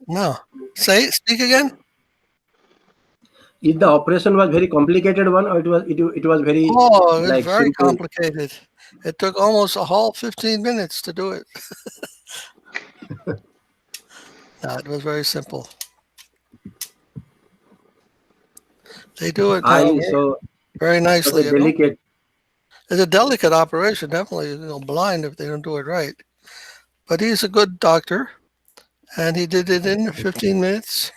No. Speak again. If the operation was very complicated one, or it was very Oh, it was like very simple. complicated. It took almost a whole 15 minutes to do it. No, it was very simple. They do it now Highly so very such a nicely, delicate. It's a delicate operation, definitely, blind if they don't do it right. But he's a good doctor, and he did it in 15 minutes.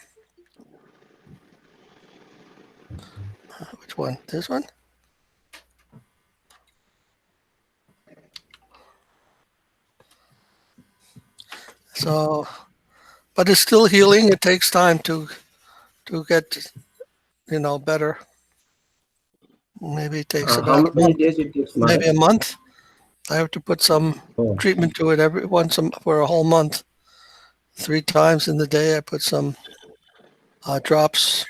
Which one? This one? So, but it's still healing. It takes time to get better. Maybe it takes How about a many month. days it takes, Maybe Maharaj? a month. I have to put some Oh, treatment to it for a whole month. 3 times in the day, I put some drops.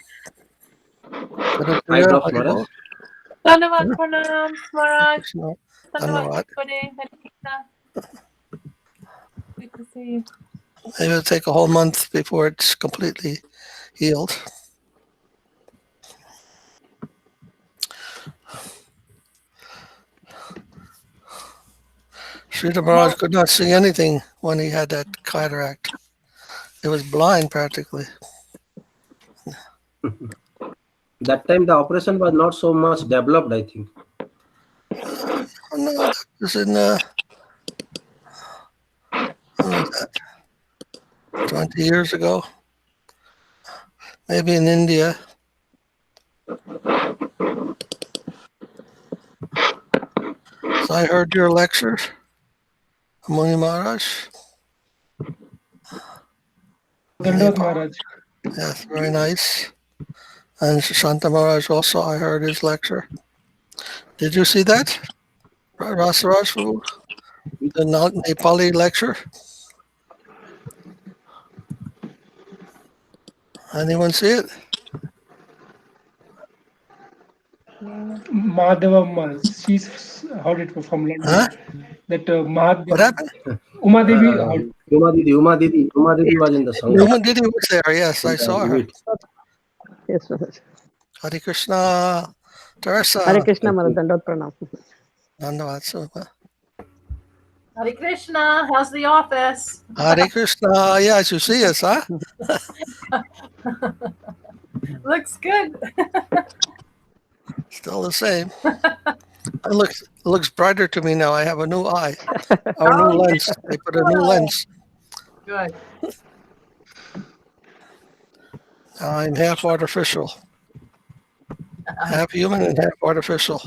eye drops, Maharaj. Dhanavat pranam, Maharaj. Krishna, Dhanavat Dhanyavad. Hare Krishna. Good to see you. Maybe it'll take a whole month before it's completely healed. Sripad Maharaj could not see anything when he had that cataract. It was blind practically. That time the operation was not so much developed, I think. Oh, no, that was in when was that? 20 years ago, maybe in India. So I heard your lecture, Muni Maharaj. Dandavad Maharaj. Yes, very nice. And Shanta Maharaj also, I heard his lecture. Did you see that? Rasaraj, the Nepali lecture? Anyone see it? Madhava Maharaj. She's heard it from London. Huh? That Madhava. What happened? Uma Devi heard. Uma Didi was in the Sangha. Uma Didi was there, yes, I saw her. Yes, Maharaj. Hare Krishna, Teresa. Hare Krishna, Maharaj. Dandavad pranam. Dhanyavad Supa. Hare Krishna, how's the office? Hare Krishna, yes, you see us, huh? Looks good. Still the same. It looks brighter to me now. I have a new eye, or a new lens. They put a new lens. Good. Now I'm half artificial, half human and half artificial.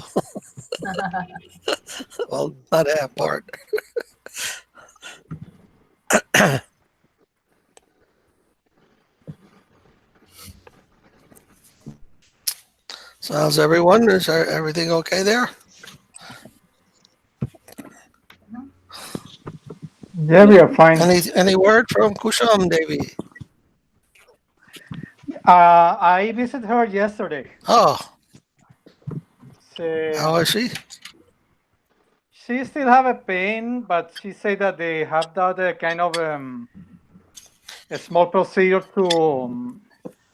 Well, not half part. So how's everyone? Is everything okay there? Yeah, we are fine. Any word from Kusham Devi? I visited her yesterday. Oh, So how is she? she still have a pain, but she said that they have that kind of a small procedure to.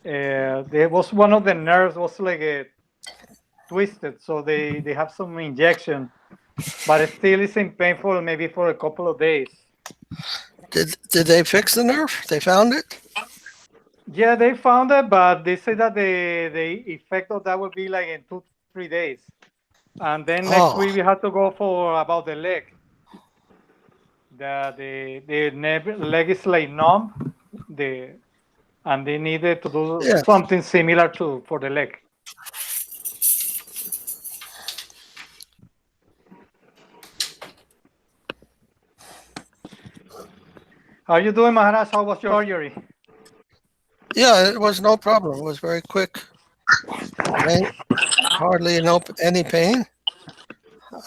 There was one of the nerves was like twisted, so they have some injection, but it still isn't painful. Maybe for a couple of days. Did they fix the nerve? They found it? Yeah, they found it, but they say that the effect of that will be like in 2-3 days. And then next week we have to go for about the leg. The leg is like numb. And they needed to do something similar for the leg. How are you doing, Maharaj? How was your surgery? Yeah, it was no problem. It was very quick. Hardly any pain.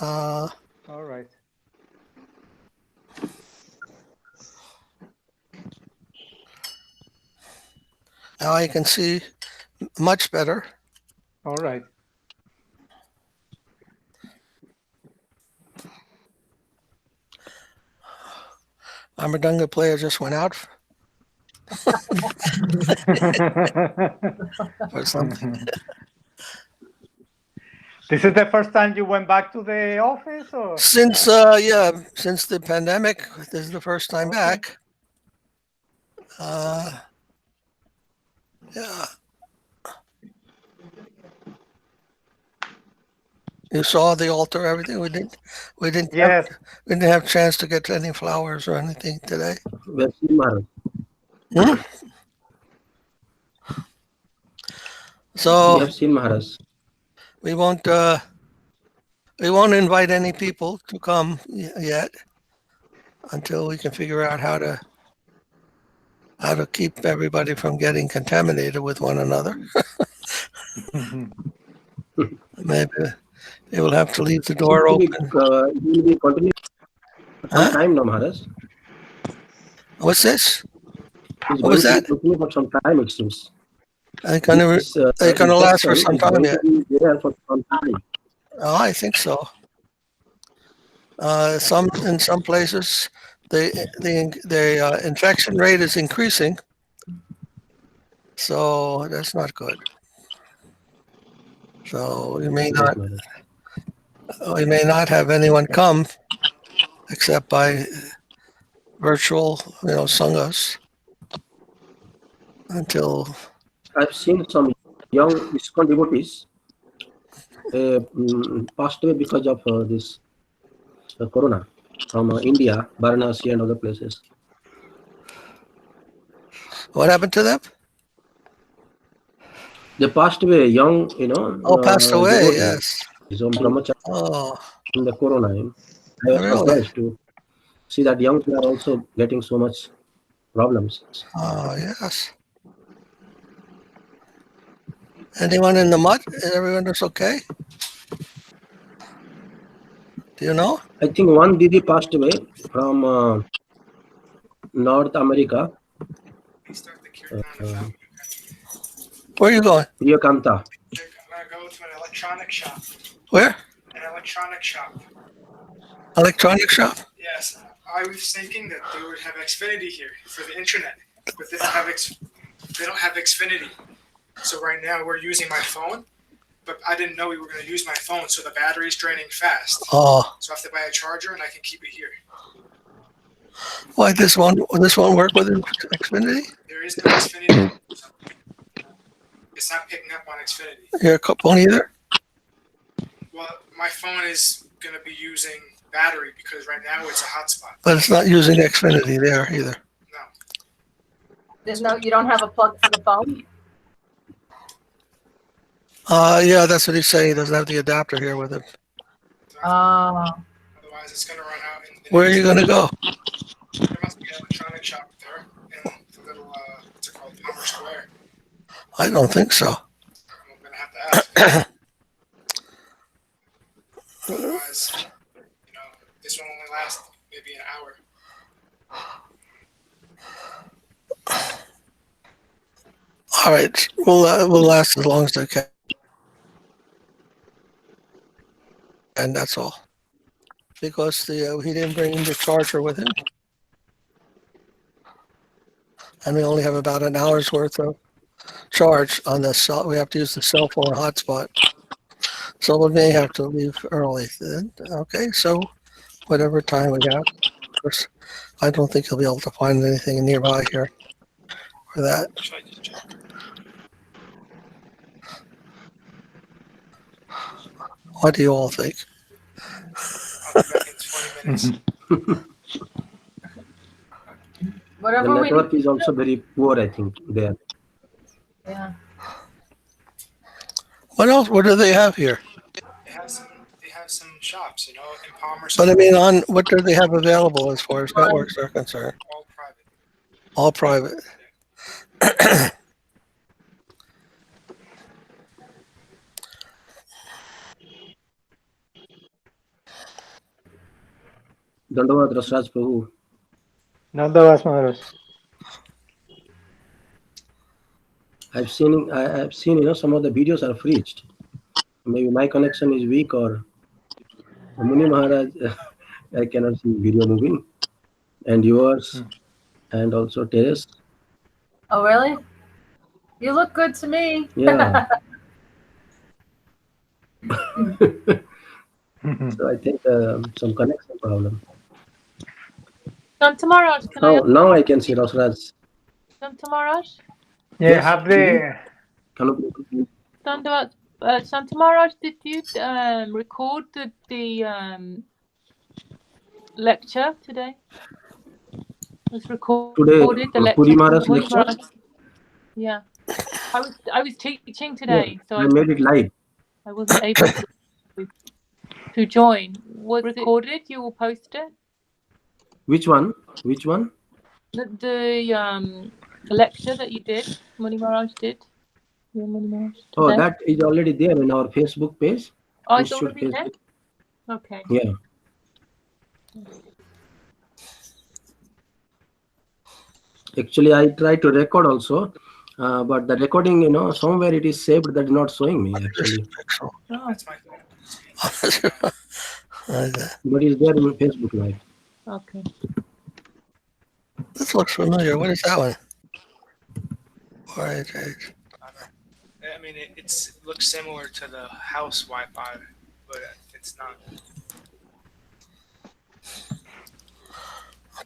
All right. Now I can see much better. All right. Our Mridanga player just went out. or something. This is the first time you went back to the office, or? Since since the pandemic, this is the first time Okay. back. Yeah. You saw the altar, everything. We didn't Yes. we didn't have a chance to get any flowers or anything today. We have seen Maharaj. Hmm? We So have seen Maharaj. we won't invite any people to come yet until we can figure out how to keep everybody from getting contaminated with one another. Maybe they will have to leave the door open. It will be continuing for some Huh? time now, Maharaj. What's this? It's What was going to that? be continuing for some time, it seems. They're gonna last for some time yet. There for some time. Oh, I think so. In some places, the infection rate is increasing, so that's not good. So we may Yes, not have anyone come except by virtual, sanghas until. I've seen some young ISKCON devotees passed away because of this corona from India, Varanasi, and other places. What happened to them? They passed away young, Passed away. devotees, Yes. some brahmachari Oh, in the corona. I was Really? surprised to see that young people are also getting so much problems. oh, yes. Anyone in the mud? Everyone is okay? Do you know? I think one Didi passed away from North America. Where are you going? Priyakanta. I'm gonna go to an electronic shop. Where? An electronic shop. Electronic shop? Yes, I was thinking that they would have Xfinity here for the internet, but they don't have Xfinity. So right now we're using my phone, but I didn't know we were going to use my phone, so the battery's draining fast. Oh, So I have to buy a charger, and I can keep it here. why this won't work with Xfinity? There is no Xfinity. It's not picking up on Xfinity. Your phone either? Well, my phone is going to be using battery because right now it's a hotspot. But it's not using Xfinity there either. No. You don't have a plug for the phone? Yeah, that's what he's saying. He doesn't have the adapter here with him. Otherwise, it's going to run out. Where are you going to go? There must be an electronic shop there in the little, what's it called, Palmer Square. I don't think so. I'm going to have to ask. Otherwise, this will only last maybe an hour. All right, we'll last as long as they can, and that's all. Because he didn't bring the charger with him, and we only have about an hour's worth of charge on the cell. We have to use the cell phone hotspot, so we may have to leave early. Then, okay, so whatever time we have. Of course, I don't think he'll be able to find anything nearby here for that. Should I just check? What do you all think? I'll be back in 20 minutes. The Whatever we network is also very poor, I think, there. Yeah. What else? What do they have here? They have some shops, in Palmer But I Square, mean, what do they have available as far as networks are concerned? all private. All private. Dandavad Rasraj Prabhu. Nandavas Maharaj. I've seen, some of the videos are freezed. Maybe my connection is weak, or Muni Maharaj, I cannot see video moving, and yours, and also Teres. Oh, really? You look good to me. Yeah. So I think some connection problem. Shanta Maharaj, can I? Now I can see Rasraj. Shanta Maharaj? Yeah, Yes, have the Shanta Maharaj, did you record the lecture today? It was recorded. today The lecture. Puri Maharaj Puri lecture. Maharaj. Yeah, I was teaching today, so I made it live. I wasn't able to join. Was it recorded? You will post it. Which one? Which one? The lecture that you did, Muni Maharaj did. Yeah, Muni Maharaj Oh, today. that is already there in our Facebook page. Oh, it's Institute already there. Facebook. Okay. Yeah. Actually, I tried to record also, but the recording, somewhere it is saved that is not showing me actually. Oh, That's my phone. But it's there in Facebook Live. okay. This looks familiar. What is that one? Right. I mean, it looks similar to the house Wi-Fi, but it's not.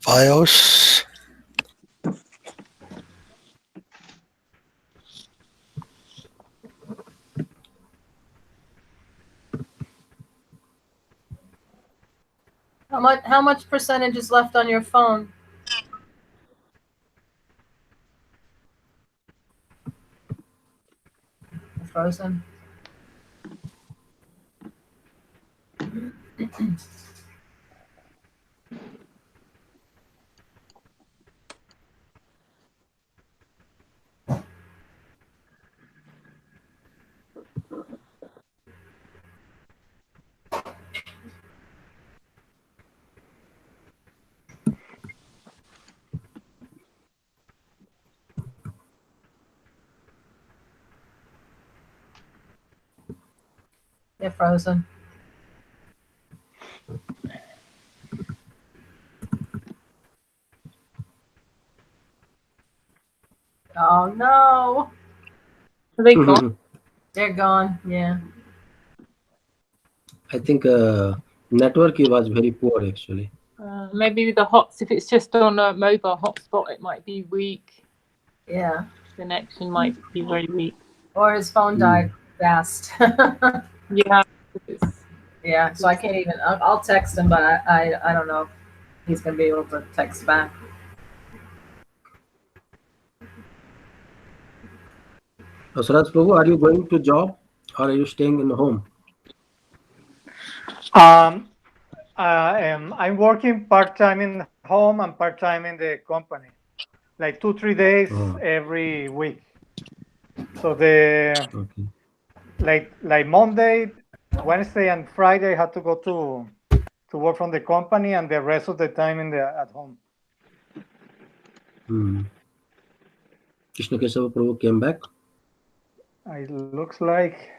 BIOS. How much percentage is left on your phone? Frozen. They're frozen. Oh no. Are they gone? They're gone. Yeah. I think network was very poor actually. Maybe the hots. If it's just on a mobile hotspot, it might be weak. Yeah. Connection might be very weak. Or his phone died fast. Yeah. Yeah. So I can't even. I'll text him, but I don't know if he's gonna be able to text back. Suraj Prabhu, are you going to job or are you staying in home? I'm working part-time in home and part-time in the company, like 2-3 days every week. So like Monday, Wednesday, and Friday, I had to go to work from the company, and the rest of the time at home. Krishna Kesava Prabhu came back. It looks like.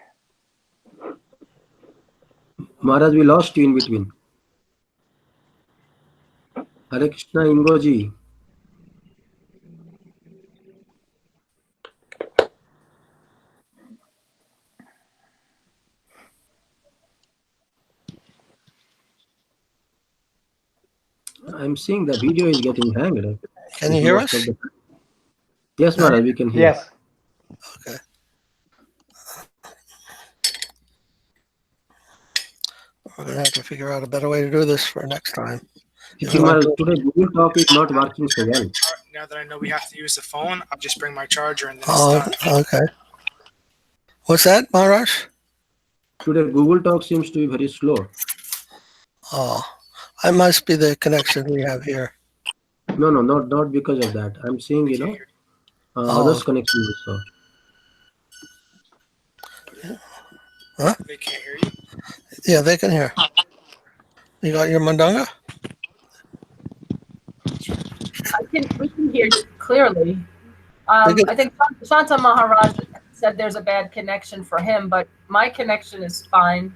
Maharaj, we lost you in between. Hare Krishna Ingoji. I'm seeing the video is getting hanged. Can you hear us? Yes, Maharaj, we can hear. Yes. Okay. We're going to have to figure out a better way to do this for next time. Maharaj, today Google Talk is not working so well. Now that I know we have to use the phone, I'll just bring my charger and then it's done. Okay. What's that, Maharaj? Today Google Talk seems to be very slow. Oh, I must be the connection we have here. No, not because of that. I'm seeing, others connection also. Huh? They can't hear you? Yeah, they can hear. You got your mandanga? We can hear you clearly. I think Shanta Maharaj said there's a bad connection for him, but my connection is fine.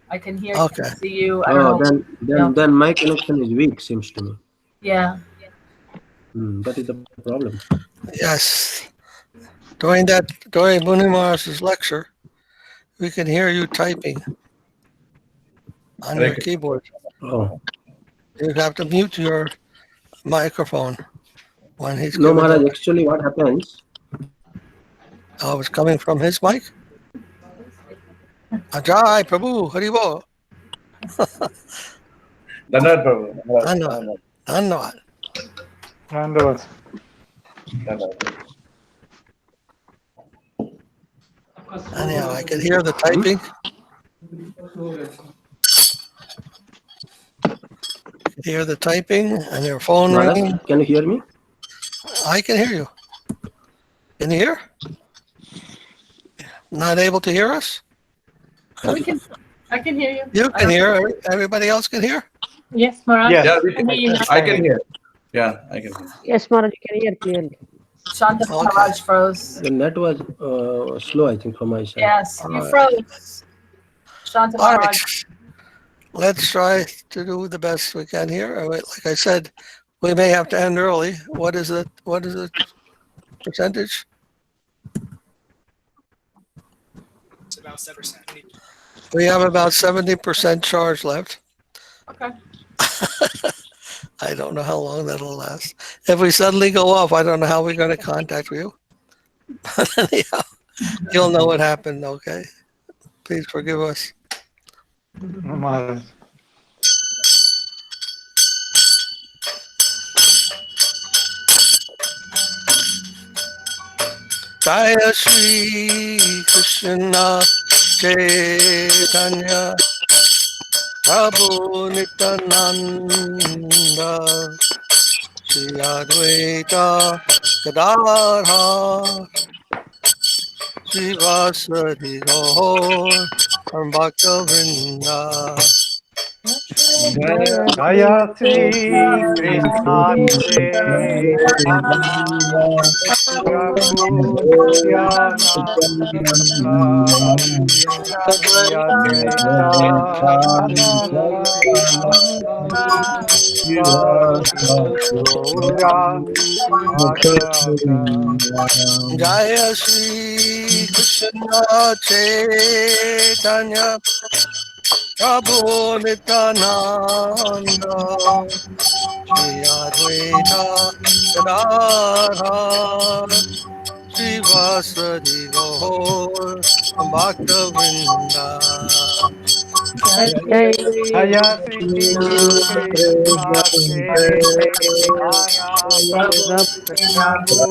I can hear you, see you. I don't know. Then my connection is weak, seems to me. Yeah. That is the problem. Yes. During Muni Maharaj's lecture, we can hear you typing on your keyboard. Oh. You have to mute your microphone when he's No, giving Maharaj, the. actually what happens, Oh, it's coming from his mic? Ajay Prabhu, Haribo. Dandavad Prabhu. Dhanyavad. Dhanyavad. Dandavad. Anyhow, I can hear the typing. I can hear the typing and your phone Maharaj, ringing. can you hear me? I can hear you. Can you hear? Not able to hear us? I can hear you. You can hear. Everybody else can hear? Yes, Maharaj. Yes. Yeah, I can hear you now. I can hear. Yeah, I can hear. Yes, Maharaj, you can hear clearly. Shanta Maharaj froze. The net was slow, I think, from my side. Yes, you froze. Shanta All right. Maharaj. Let's try to do the best we can here. Like I said, we may have to end early. What is it? What is the percentage? It's about 7%. We have about 70% charge left. Okay. I don't know how long that'll last. If we suddenly go off, I don't know how we're going to contact you. But anyhow, you'll know what happened, okay? Please forgive us. Maharaj. Jaya Shri Krishna Chaitanya Prabhu Nityananda Shri Advaita Gadadhar Shri Vasari Gaur and Bhakta-vrinda. Jaya Sri Krishna Chaitanya Prabhu Nityananda Shri Advaita Gadadhara Jaya Shri Krishna Chaitanya Prabhu Nityananda Shri Advaita Gadadhar Shri Vasari Gaur Bhakta-vrinda. Jaya Sri Krishna Chaitanya Prabhu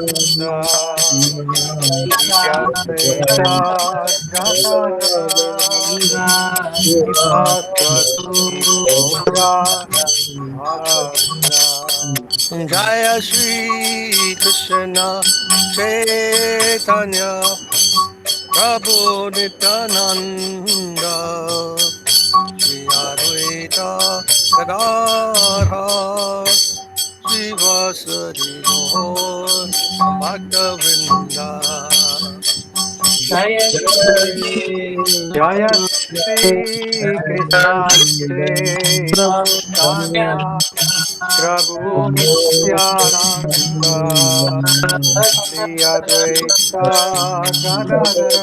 Nityananda Shri Advaita Gadadhara Srivasadi Gaura Bhakta. Jaya Shri Krishna Chaitanya Prabhu Nityananda Shri Advaita Gadadhar Shri Vasari Gaur Bhakta-vrinda. Jaya Sri Krishna Chaitanya Prabhu Nityananda Shri Advaita Gadadhara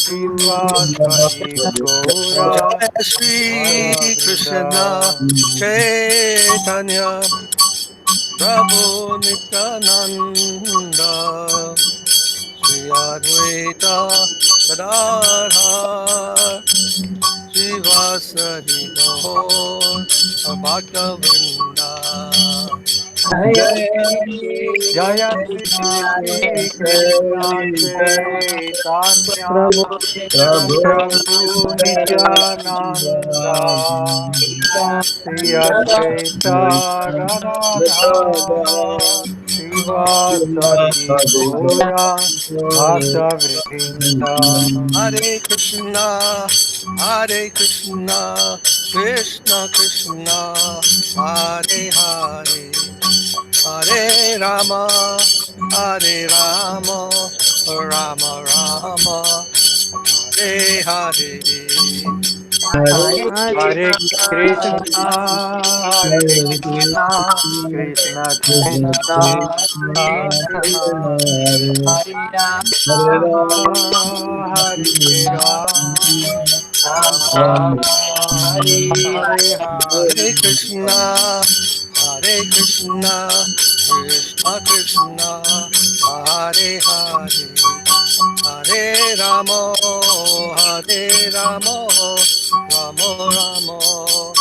Srivasadi Gaura Jaya Shri Krishna Chaitanya Prabhu Nityananda Shri Advaita Gadadhar Shri Vasari Gaur Bhakta-vrinda. Jaya Sri Krishna Chaitanya Prabhu Nityananda Shri Advaita Gadadhara Srivasadi Gaura Bhakta-vrinda. Hare Krishna, Krishna Krishna, Hare Hare, Hare Rama, Rama Rama, Hare Hare. Hare Krishna, Hare Krishna, Krishna Krishna, Hare Hare, Hare Ram, Ram Ram, Hare Hare Hare. Krishna, Hare Krishna, Krishna Krishna, Hare Hare, Hare Ramo, Hare Ramo, Ramo Ramo,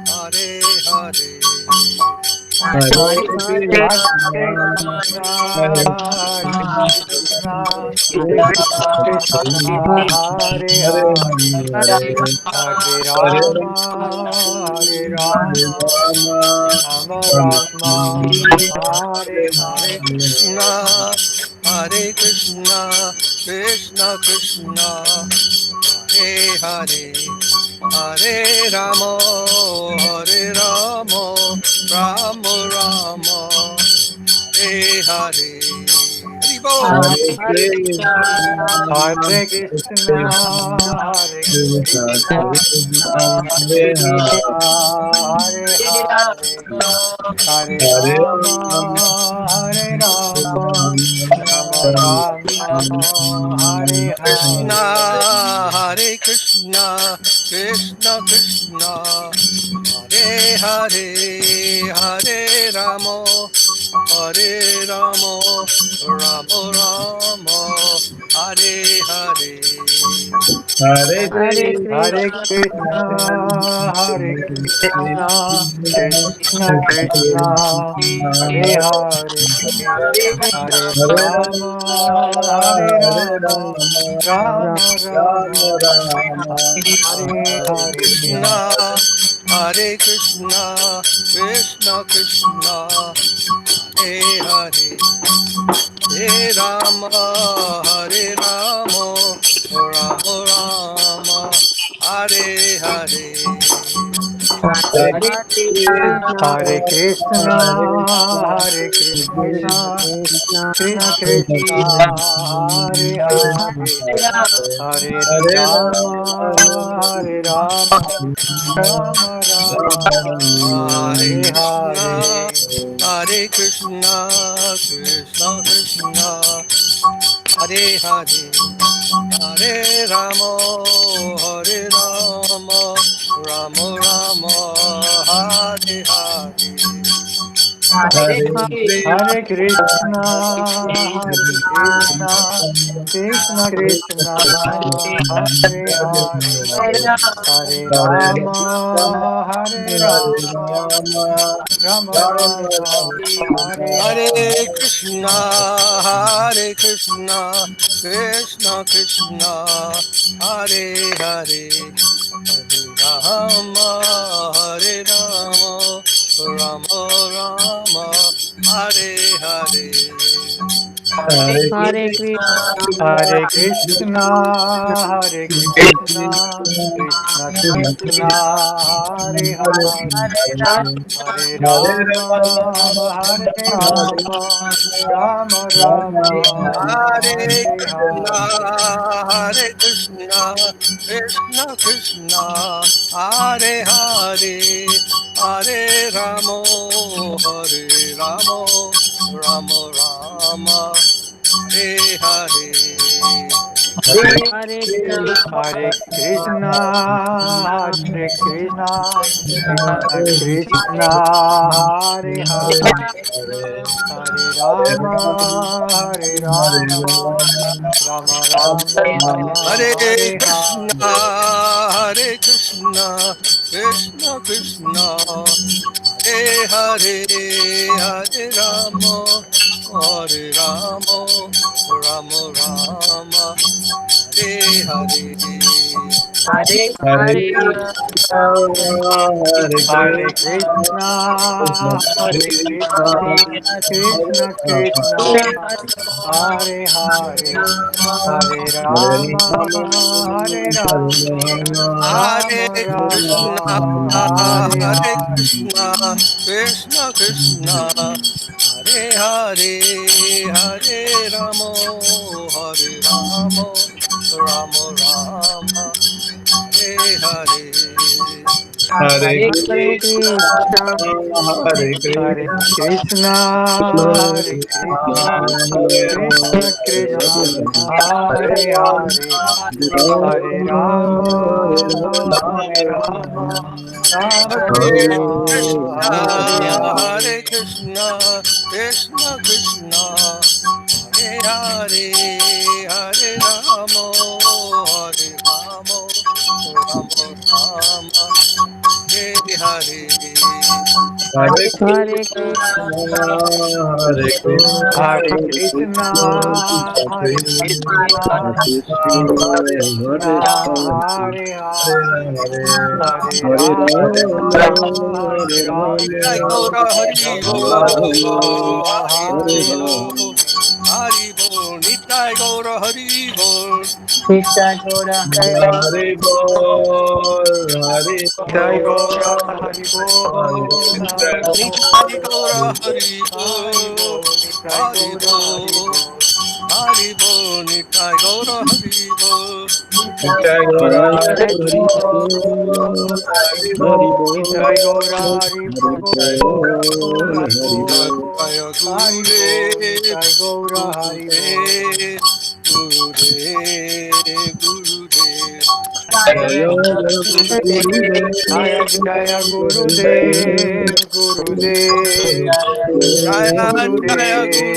Hare Hare. Hare Krishna, Hare Krishna, Krishna Krishna, Hare Hare, Hare Rama, Hare Rama, Rama Rama, Hare Hare Hare. Krishna, Hare Krishna, Krishna Krishna, Hare Hare, Hare Ramo, Hare Ramo, Ramo Ramo, Hare Hare. Haribo. Hare Krishna, Hare Krishna, Krishna, Hare Hare, Hare Rama, Hare Rama, Rama Rama, Hare Krishna, Hare. Hare Krishna, Krishna Krishna, Hare Hare, Hare Ramo, Hare Ramo, Ramo Ramo, Hare Hare. Hare Hare Hare Krishna, Krishna, Hare Krishna, Krishna Krishna, Hare Hare, Hare Rama, Hare Rama, Rama Rama, Hare Hare. Krishna, Hare Krishna, Krishna Krishna, Hare Hare, Hare Rama, Hare Rama, Rama Rama, Hare Hare. Hare Krishna, Hare Krishna, Krishna Krishna, Hare Hare, Hare Rama, Hare Rama, Rama Rama, Hare Hare Krishna, Hare. Hare Krishna, Krishna Krishna, Hare Hare, Hare Rama, Hare Rama, Rama Rama, Hare Hare. Hare Krishna, Hare Krishna, Krishna Krishna, Hare Hare, Hare Rama, Hare Rama, Rama Rama, Hare Hare Hare. Krishna, Hare Krishna, Krishna Krishna, Hare Hare, Hare Rama, Hare Rama, Rama Rama, Hare Hare. Hare Krishna, Hare Krishna, Hare Krishna, Krishna Krishna, Hare Hare, Hare Rama, Hare Rama, Rama Rama, Hare Hare Krishna, Hare. Hare Krishna, Krishna Krishna, Hare Hare, Hare Ramo, Hare Ramo, Ramo Rama, Hare Hare. Hare Krishna, Hare Krishna, Hare Krishna, Krishna Krishna, Hare Hare, Hare Rama, Hare Rama, Rama Rama, Hare Hare Krishna, Hare. Hare Krishna, Krishna Krishna, Hare Hare, Hare Rama, Hare Rama, Rama Rama, Hare Hare. Hare Hare Hare Krishna, Hare Krishna, Krishna Krishna, Hare Hare, Hare Rama, Hare Rama, Hare Rama Krishna, Rama, Hare Hare Hare. Krishna, Krishna Krishna, Hare Hare, Hare Ramo, Hare Ramo, Ramo Rama, Hare Hare Hare Krishna, Krishna, Hare Hare Krishna, Krishna, Hare Krishna Krishna, Krishna Krishna, Hare Hare, Hare Rama, Hare Rama, Rama Rama, Hare Hare. Hare Krishna, Krishna Krishna, Hare Hare, Hare Rama, Hare Rama, Rama Rama, Hare Hare. Hare Hare Krishna, Krishna, Hare Krishna, Hare Krishna, Hare Krishna, Krishna Krishna, Hare Hare, Hare Rama, Hare Jai Rama, Gaura Hari Bo, Rama Rama, Hari Bo, Hare Hari Bo, Nitai Gaura Hari Bo, Krishna Gora Hare Hare Bol, Hare Jai Gaura, Bol, Hari Bol, Hari Nitai Gaura Bol, Hari Bo, Hari Bol, Jai Hari Gaura, Bo, Hari Bol. Hari Bo, Nitai Gaura Hari Bo. Jai Gaura Hare Jai Bol, Hare Bol, Jai Gaura, Hari Jai Bol, Bol, Hari Hare Jaya Bol, Bol. Jaya Hari Guru Bol, Dev, Jai Gaura, Hari Bol. Gurudev, Gurudev, Gurudev. Jaya Jaya Guru Jaya Jaya Gurudev, Gurudev, Jaya Jaya Gurudev,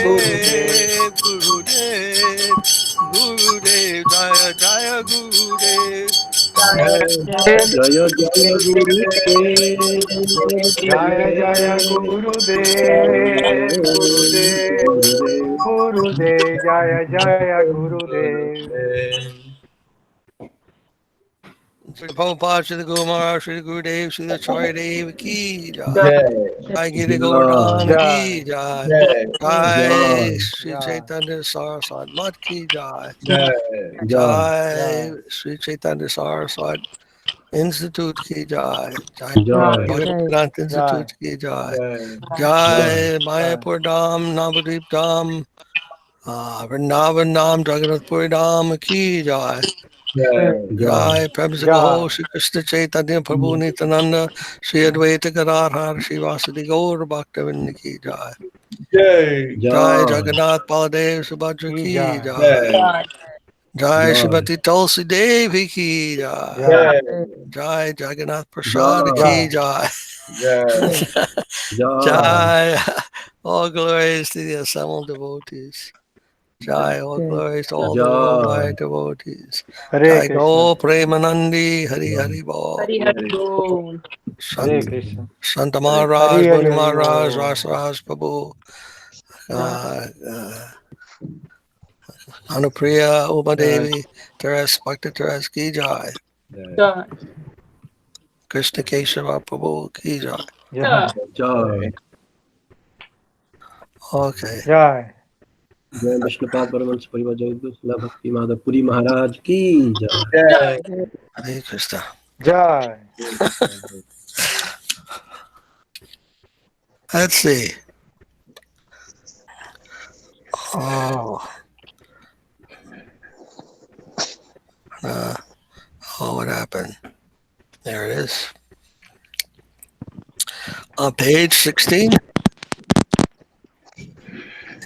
Gurudev. Gurudev, Gurudev, Gurudev, Jaya Jaya Gurudev. Jaya Jaya Guru Jaya Jaya Gurudev, Gurudev, Gurudev, Jaya Jaya Gurudev. Sri Prabhupada, Sri Guru Maharaj, Sri Gurudev, Sri Acharya Dev ki jai. Jai, Jai Giri Govardhan ki Jai, jai. Jai, Jai Jai Sri Jai, Chaitanya Saraswat Mat ki jai. Jai, Jai Jai Jai, Sri Chaitanya Saraswat Institute ki jai. Jai Jai Bhaktivinoda Jai, Institute ki jai. Jai, Jai Jai, Mayapur Dham, Navadvip Dham, Vrindavan Dham, Jagannath Puri Dham ki jai. Jai, Jai Jai Prabhu Jai, Go, Shri Krishna Chaitanya Prabhu Nityananda, Shri Advaita Gadadhar, Shri Vasudeva Gaur Bhaktivinoda ki jai. Jai, Jai Jai Jagannath Baladev Subhadra Ki ki Jai, jai. Jai, Jai Jai Srimati Tulsi Devi ki jai. Jai, Jai, Jai Jagannath Prasad Jai ki Jai, jai. Jai, Jai Jai. All glories to the assembled devotees. Jai. All glories to all the Jai worldwide devotees. Hare Jai Krishna, Go Premanandi Hari Hari Bo. Hari Hari Bol. Hare Sant, Krishna, Santa Hari Maharaj, Hari Muni Hari Maharaj, Bol. Rasaraj Prabhu, Anupriya, Uma Jai, Devi, Teres, Bhakti Teres ki jai. Jai. Krishna Keshava Prabhu ki jai. Jai, Jai Okay. Jai. जय विष्णुपाद परमहंस परिवार जय दुर्लभ भक्ति माधव पुरी महाराज की जय Jai. Hare Krishna. Jai. Let's see. Oh. What happened? There it is. On page 16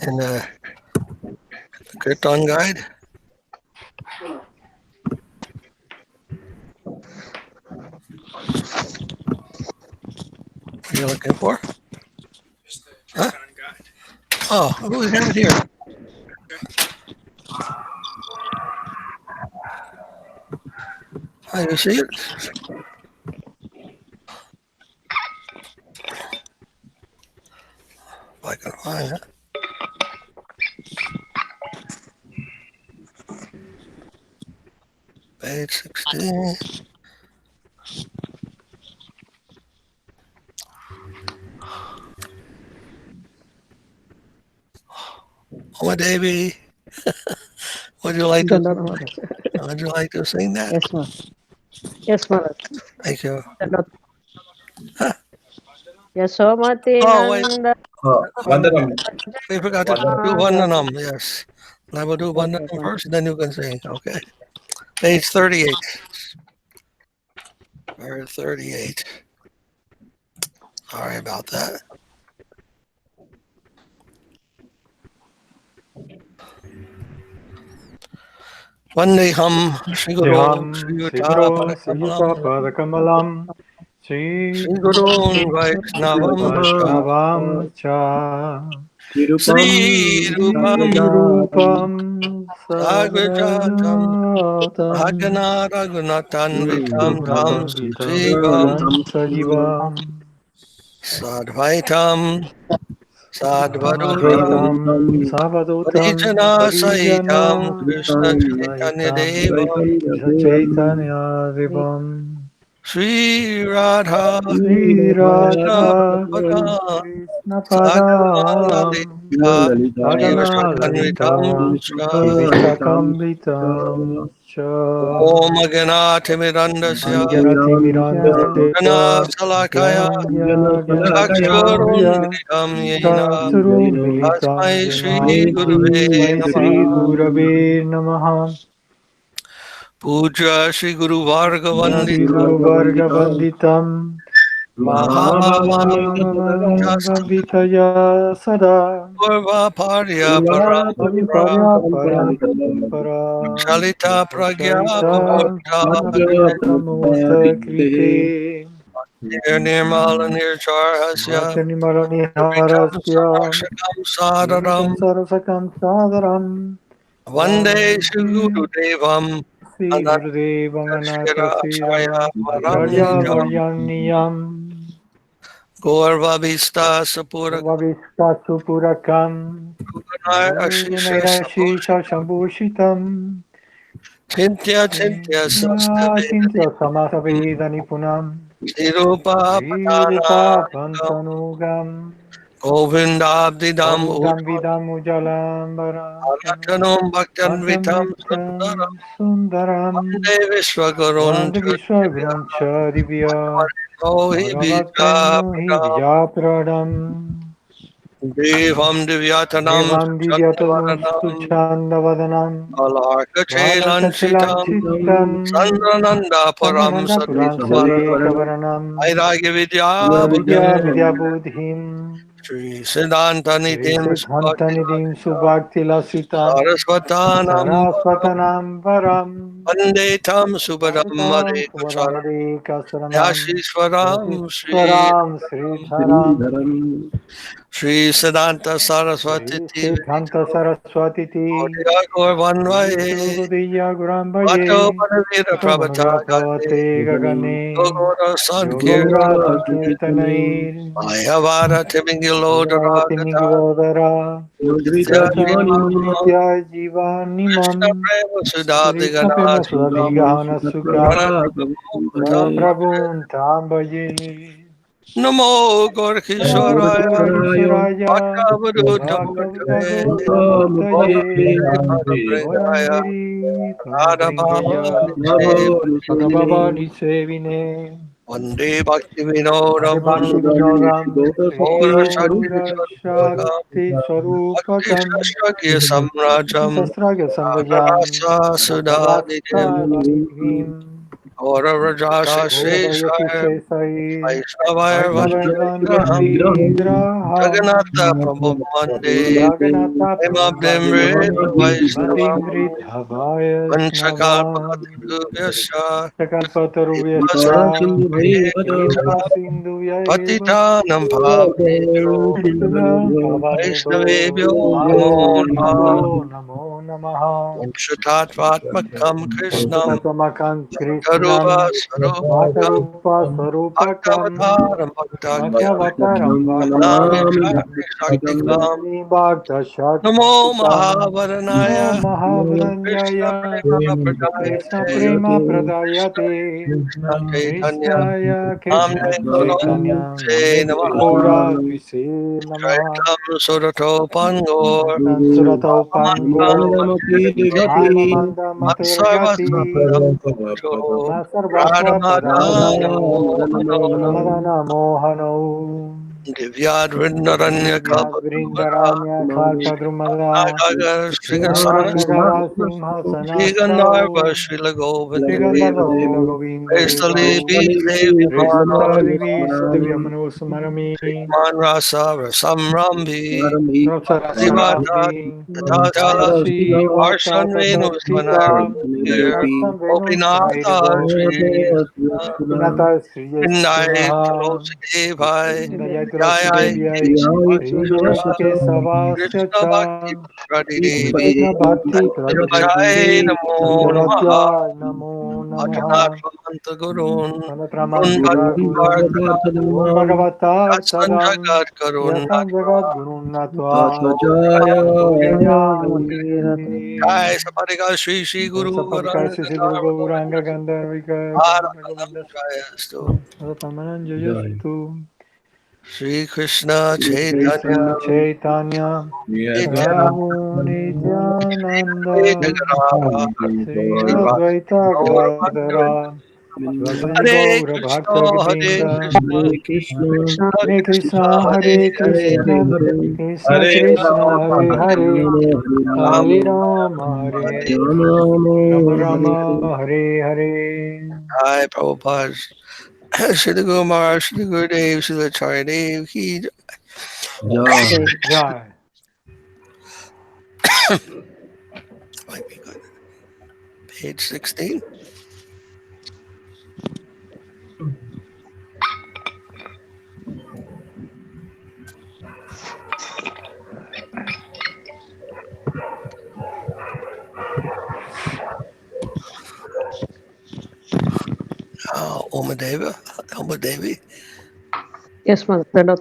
in the Kirtan guide. What are you looking for? Just the Huh? Kirtan guide. Oh, we have it here. Oh, you see it? If I can find it. Page 16. Oma Devi, would you like to sing that? Yes, ma'am. Yes, Maharaj. Thank you. Yasomati Oh, wait. Nanda. Vandanam. We forgot to do Vandanam. Yes. I will do Vandanam Okay, first, then you can sing. Okay. Page 38. I heard 38. Sorry about that. Vandeham Shri Guru Shri Yuta Padakamalam Padakamalam Shri Guru Vaishnavam Vaishnavam cha Sripam Sri Rupam Rupam Sagrajatam Sagradatam Bhagana Raghunatan Vitam Tam Sujivam Tam Sajivam Sadvaitam Sadvarutam Advaitam Savadutam Parijana Parijana Saitam Krishna Chaitanya Saitam Devam Chaitanya Devam Sri Radha Sri Radha Padam Krishna Padam Sagamalita Sagana Lalita Nivasakanvitam Nivasakambitam Om Ganatimirandasya Anjanati Mirandasya Jana Salakaya Jnanya Chakshurun Ganashalakaya Militam Yena Chaksuru Militam Tasmai Shri Jena Gurave Tasmai Sri Namaha Gurave Namaha Puja Shri Guru Sri Vargavandita Guru Varga Vanditam Mahamamam Mahamamamavitaya Sada Purva Parya Param Pariparya Parampara Shalita Pragya Shalita Murta Pranamurta Krite Nirmala Nirchar Hasya Vachani Marani Vikram Harasya Sarakshakam Sadaram Vikam Sarasakam Sadaram Vande Shri Guru Devam Sri Gurudevam Ananta Anantashira Sriram Acharya Paramnijam Varyanniyam Gaurvavista Sapura Vavista Supurakam Kuganai Ashisha Gunaira Shisha Sabhushita Shambhushitam Chintya Chintya Chintya Sastaveda Samasa Veda Nipunam Sirupa Sri Patana Rupa Pantanugam Govindabdidam Govindam Ujjvala Vidam Ujalambaram Alatanum Bhaktan Vitam Bhattamritam Sundaram Sundaram Vande Vishwagurun Vande Vishwagurun Charivya Mohi Bija Bhagavatam Mohi Pradam Vijapradam Devam Divyatanam Devam Divyatanam Suchandavanam Suchandavadanam Alarkachelan Balakachalam Shitam Chittam Sandrananda Param Sandananda Puran Sadhutama Sadekavaranam Vairagya Vidya Vidya Buddhim Vidya Buddhim Sri Siddhanta Sri Nitim Siddhanta Subhakti Nidhim Subhakti Lasitam Sarasvatanam Sarasvatanam Varam Vande Tam Subhadam Bhagavatam Mare Kasar Suvaramade Kasaranam Yashishwaram Sri Yasishwaram Sridharam Sri Siddhanta Saraswati Sri Devi Siddhanta Saraswati Ti Gaudiya Sri Gaurvanvaye Gaudadiya Vato Gurambaye Panavira Vatamanaga Prabhatagate Pravate Gagane Yogora Sankirtan Yogora Sankirtanair Mayavara Timingilodara Yavarati Gata Nigodara Nitya Jiva Nitya Jivanimam Krishna Prema Krishna Sudhadigana Prema Sudati Gahana Sukha Pranam Prabhu Tambaye Namo Namo Gorkishwaraya Gorkishwaraya Bhaktavarutamurtaye Bhaktavidamurtaye Pradaya Gorangiri Radhabhavani Padabringaya Sevini Bhagavani Sevine Vande Bhakti Hare Vinodam Bhakti Vinodam Gaura Sri Shakti Gaura Swarupakam Shakti Bhakti Swarupakam Shastagya Samrajam Sastraga Sambrajam Ragarasa Sudhadidem Ragarasta Vadivim Gaura Rajasi Gaurayasi Seshayam Sesai Vaishnavayar Vaishnavan Vandigraham Vandigraham Jagannatha Prabhu Mande Jagannath Prabhu Hemabdemre Vande Vaishnavam Madimrit Havaya Snavam Vanchakalpadibhyasya Sakalpatarubhyascha Kripa Sindhu Yaiva Patitanam Bhavanebhyo Vaishnavebhyo Namo Namaha Namo Namaha Vanchatatvatmakam Krishnam Panchatamakam Garuva Krishnam Sarupakam Bhaktarupa Sarupakam Bhaktavataram Bhaktakyam Bhaktavataram Nami Bhaktakyam Shakti Shaktikam Bhakta Namo Shaktikam Namo Mahavaranaya Krishna Mahavranyaya Prema Krishna Pradayate Prema Pradayate Krishna Chaitanya Krishnaya Krishna Namne Guru Chaitanya Se Namne Gora Namaha Dvise Namaha Shaitam Surato Pangor Surata Amanda Upango Matagati Manamanda Matsarva Matergati Satam Puruషo Masarvasya Radhamadana Pradhanam Mohano Ramadana Mohano Divyad Vrindaranya Vrindaranya Kalpadrumada Kalpadrumada Nagara Simhasanasthau Srigandharva Srila Govindade Srigandhava Srila Govinda Vaisali Devo Devi Reshtali Sutavyamano Samarami Man Rasa Rasamrambi Srivata Rasarasambhi Tata Srivata Arshan Venu Tatasita Smanar Arsam Venu Gopinatha Smairibo Shri Vinata Sri Vindai Yasyaha Tuloside Bhai Vindaya Tulasi Jai Devyai Sri Kesavasya Krishna Bhakti Cha Radhi Devi Krishna Bhakti Jai Pradadevi Namo Namaha Radhya Namo Bhajanat Namaha Pramanta Gurun Manapramanta Guru Bhagavad Om Bhagavata Yasan Tadam Jagat Karun Yasan Jagat Gurun Natva Jai Jaya Saparika Shri Shri Guru Sapadika Varanga Sri Guru Gauranga Gandharvika Govinda Jayastu Ratamananjayastu Shri Krishna Sri Chaitanya Krishna Chaitanya Prabhu Nityananda Sri Advaita Gadadara Shivadam Hare Gaura Krishna Hare Bhakta Krishna Krishna, Krishna Hare Hare Hare Krishna Hare, Krishna Hare Krishna Rama, Hare Hare Hare Rama, Hare Rama Rama Hare Hare Rama Rama, Rama Hare Hare Jai Prabhupada Shri Guru Maharaj Shri Gurudev Shri Acharya Dev Ki Jai. Jai. Might be good. Page 16. Omadeva, Omadevi. Yes, Mother. Pranam.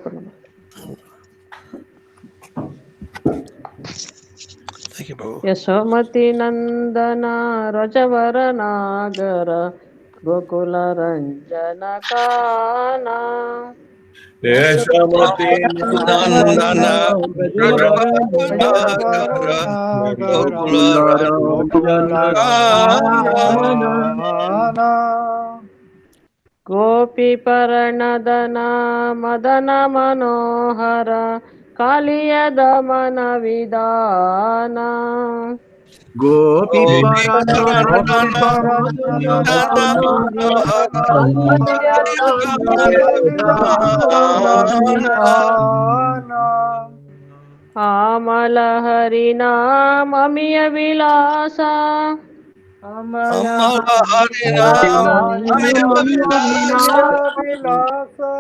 Thank you, Prabhu. Yasomati Nandana Rajavaranagar Gokula Ranjana Kana Yeshamati Nandana Rajavarunagara Rajavaranagar Gokula Gokula Ranjana Ranjana Gopi Paranadana Madana Manohara Kaliya Damana Vidana Gopi Gopi Gopi Paranadana Paranadana Paranadana Madana Madana Vidana Amala Harina Mamiya Vilasa Amala Harina Mamiya Vilasa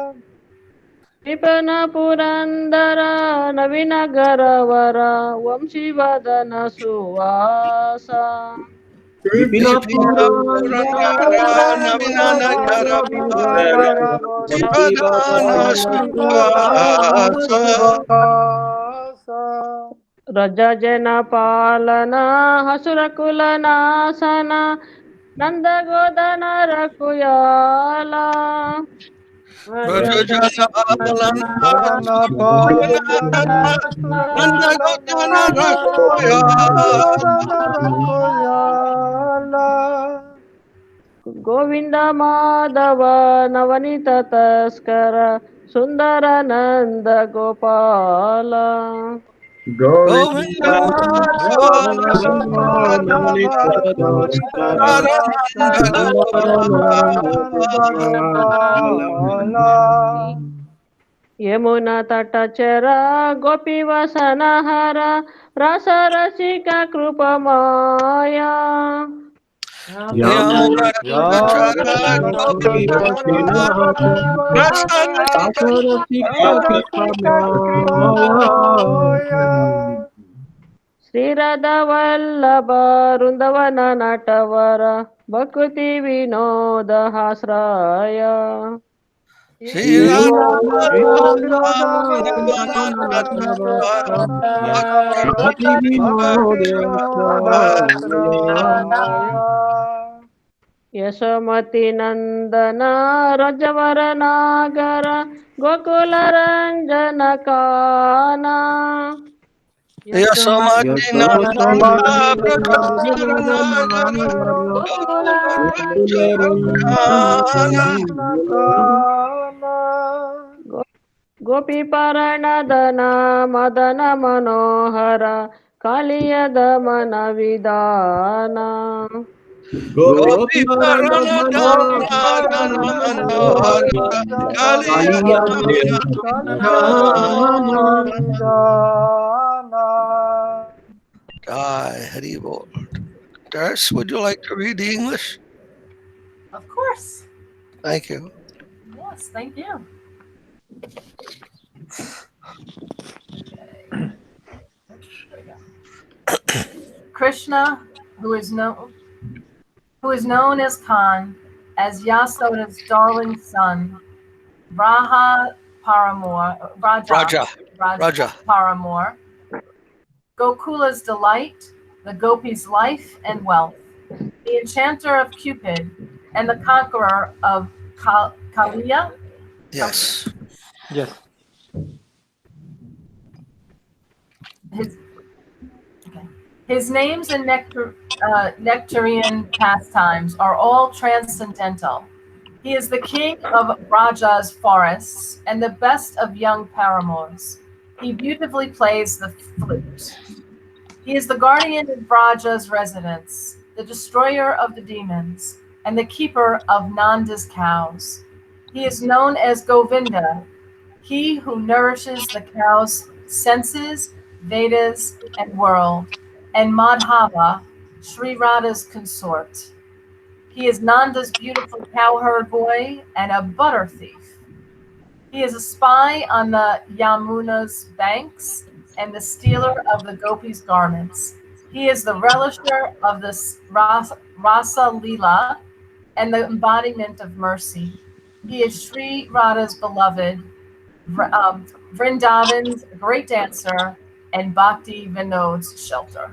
Vipana Purandara Navina Garavara Vamshivadana Suvasa Vipina Vipina Purandara Purandara Navina Purandara Navina Garavara Garavara Vamshivadana Vamshivadana Suvasa Suvasa Rajajana Palana Hasura Nasana Nanda Godana Rakuyala Rajajana Jana Palana Nanda Surakula Gotana Nasana Nanda Rakoya Godana Rakoyala Govinda Madhava Navanita Taskara Sundarananda Gopala Govinda Govinda Madhava Navanita Taskara Sundarananda Gopala Yamuna Tatachara Gopi Vasanahara Rasa Rasika Krupamaya Yamuna Chara Gopi Sri Radha Vallabha Rundavana Natavara Bhakti Vinoda Hasraya Shri Yasomati Nandana Rajavaranagara Gokula Ranjana Kana Yasomati Nandana ಗೋಪಿಪರಣದನ ಮದನ ಮನೋಹರ ಕಾಳಿಯದ ಮನ ವಿಧಾನ Gopi Paranadana Hari Bol. Darsh, would you like to read the English? Of course. Thank you. Yes, thank you. Krishna, who is known as Khan, as Yasoda's darling son, Raja Raja. Paramore, Gokula's delight, the Gopi's life and wealth, the enchanter of Cupid, and the conqueror of Kaliya. Yes. Yes. His names and nectarian pastimes are all transcendental. He is the king of Raja's forests and the best of young paramours. He beautifully plays the flute. He is the guardian of Raja's residence, the destroyer of the demons, and the keeper of Nanda's cows. He is known as Govinda, he who nourishes the cow's senses, Vedas, and world, and Madhava, Sri Radha's consort. He is Nanda's beautiful cowherd boy and a butter thief. He is a spy on the Yamuna's banks and the stealer of the Gopis' garments. He is the relisher of the Rasa Leela and the embodiment of mercy. He is Sri Radha's beloved, Vrindavan's great dancer, and Bhakti Vinod's shelter.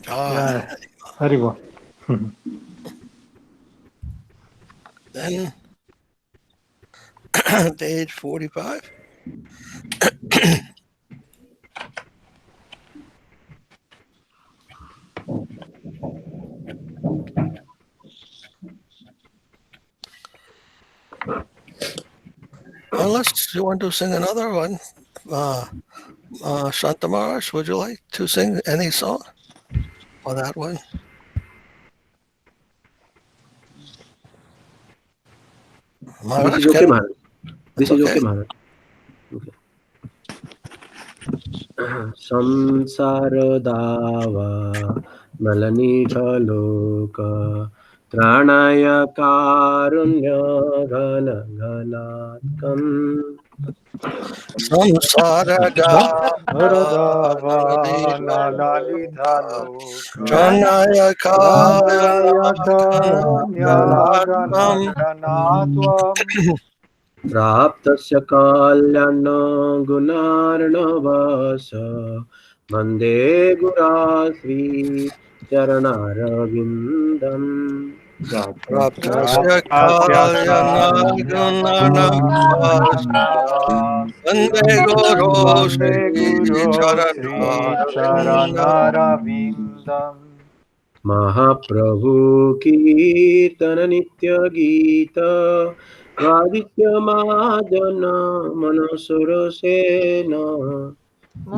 Yeah. Very well. Then, page 45. Unless you want to sing another one, Shanta Maharaj, would you like to sing any song for that one? This is okay, Maharaj. This is okay, Maharaj. Okay. Samsara dava malanitha loka tranaya karunya ghana ghanatkam Samsara Praptasya kalyana gunarnavasa mande gurasri charanaravindam Praptasya kalyana gunanavasa Vande Guru Sri Charanarvindam. Mahaprabhu Kirtana Nitya Gita Vaditya Madana Manasura Sena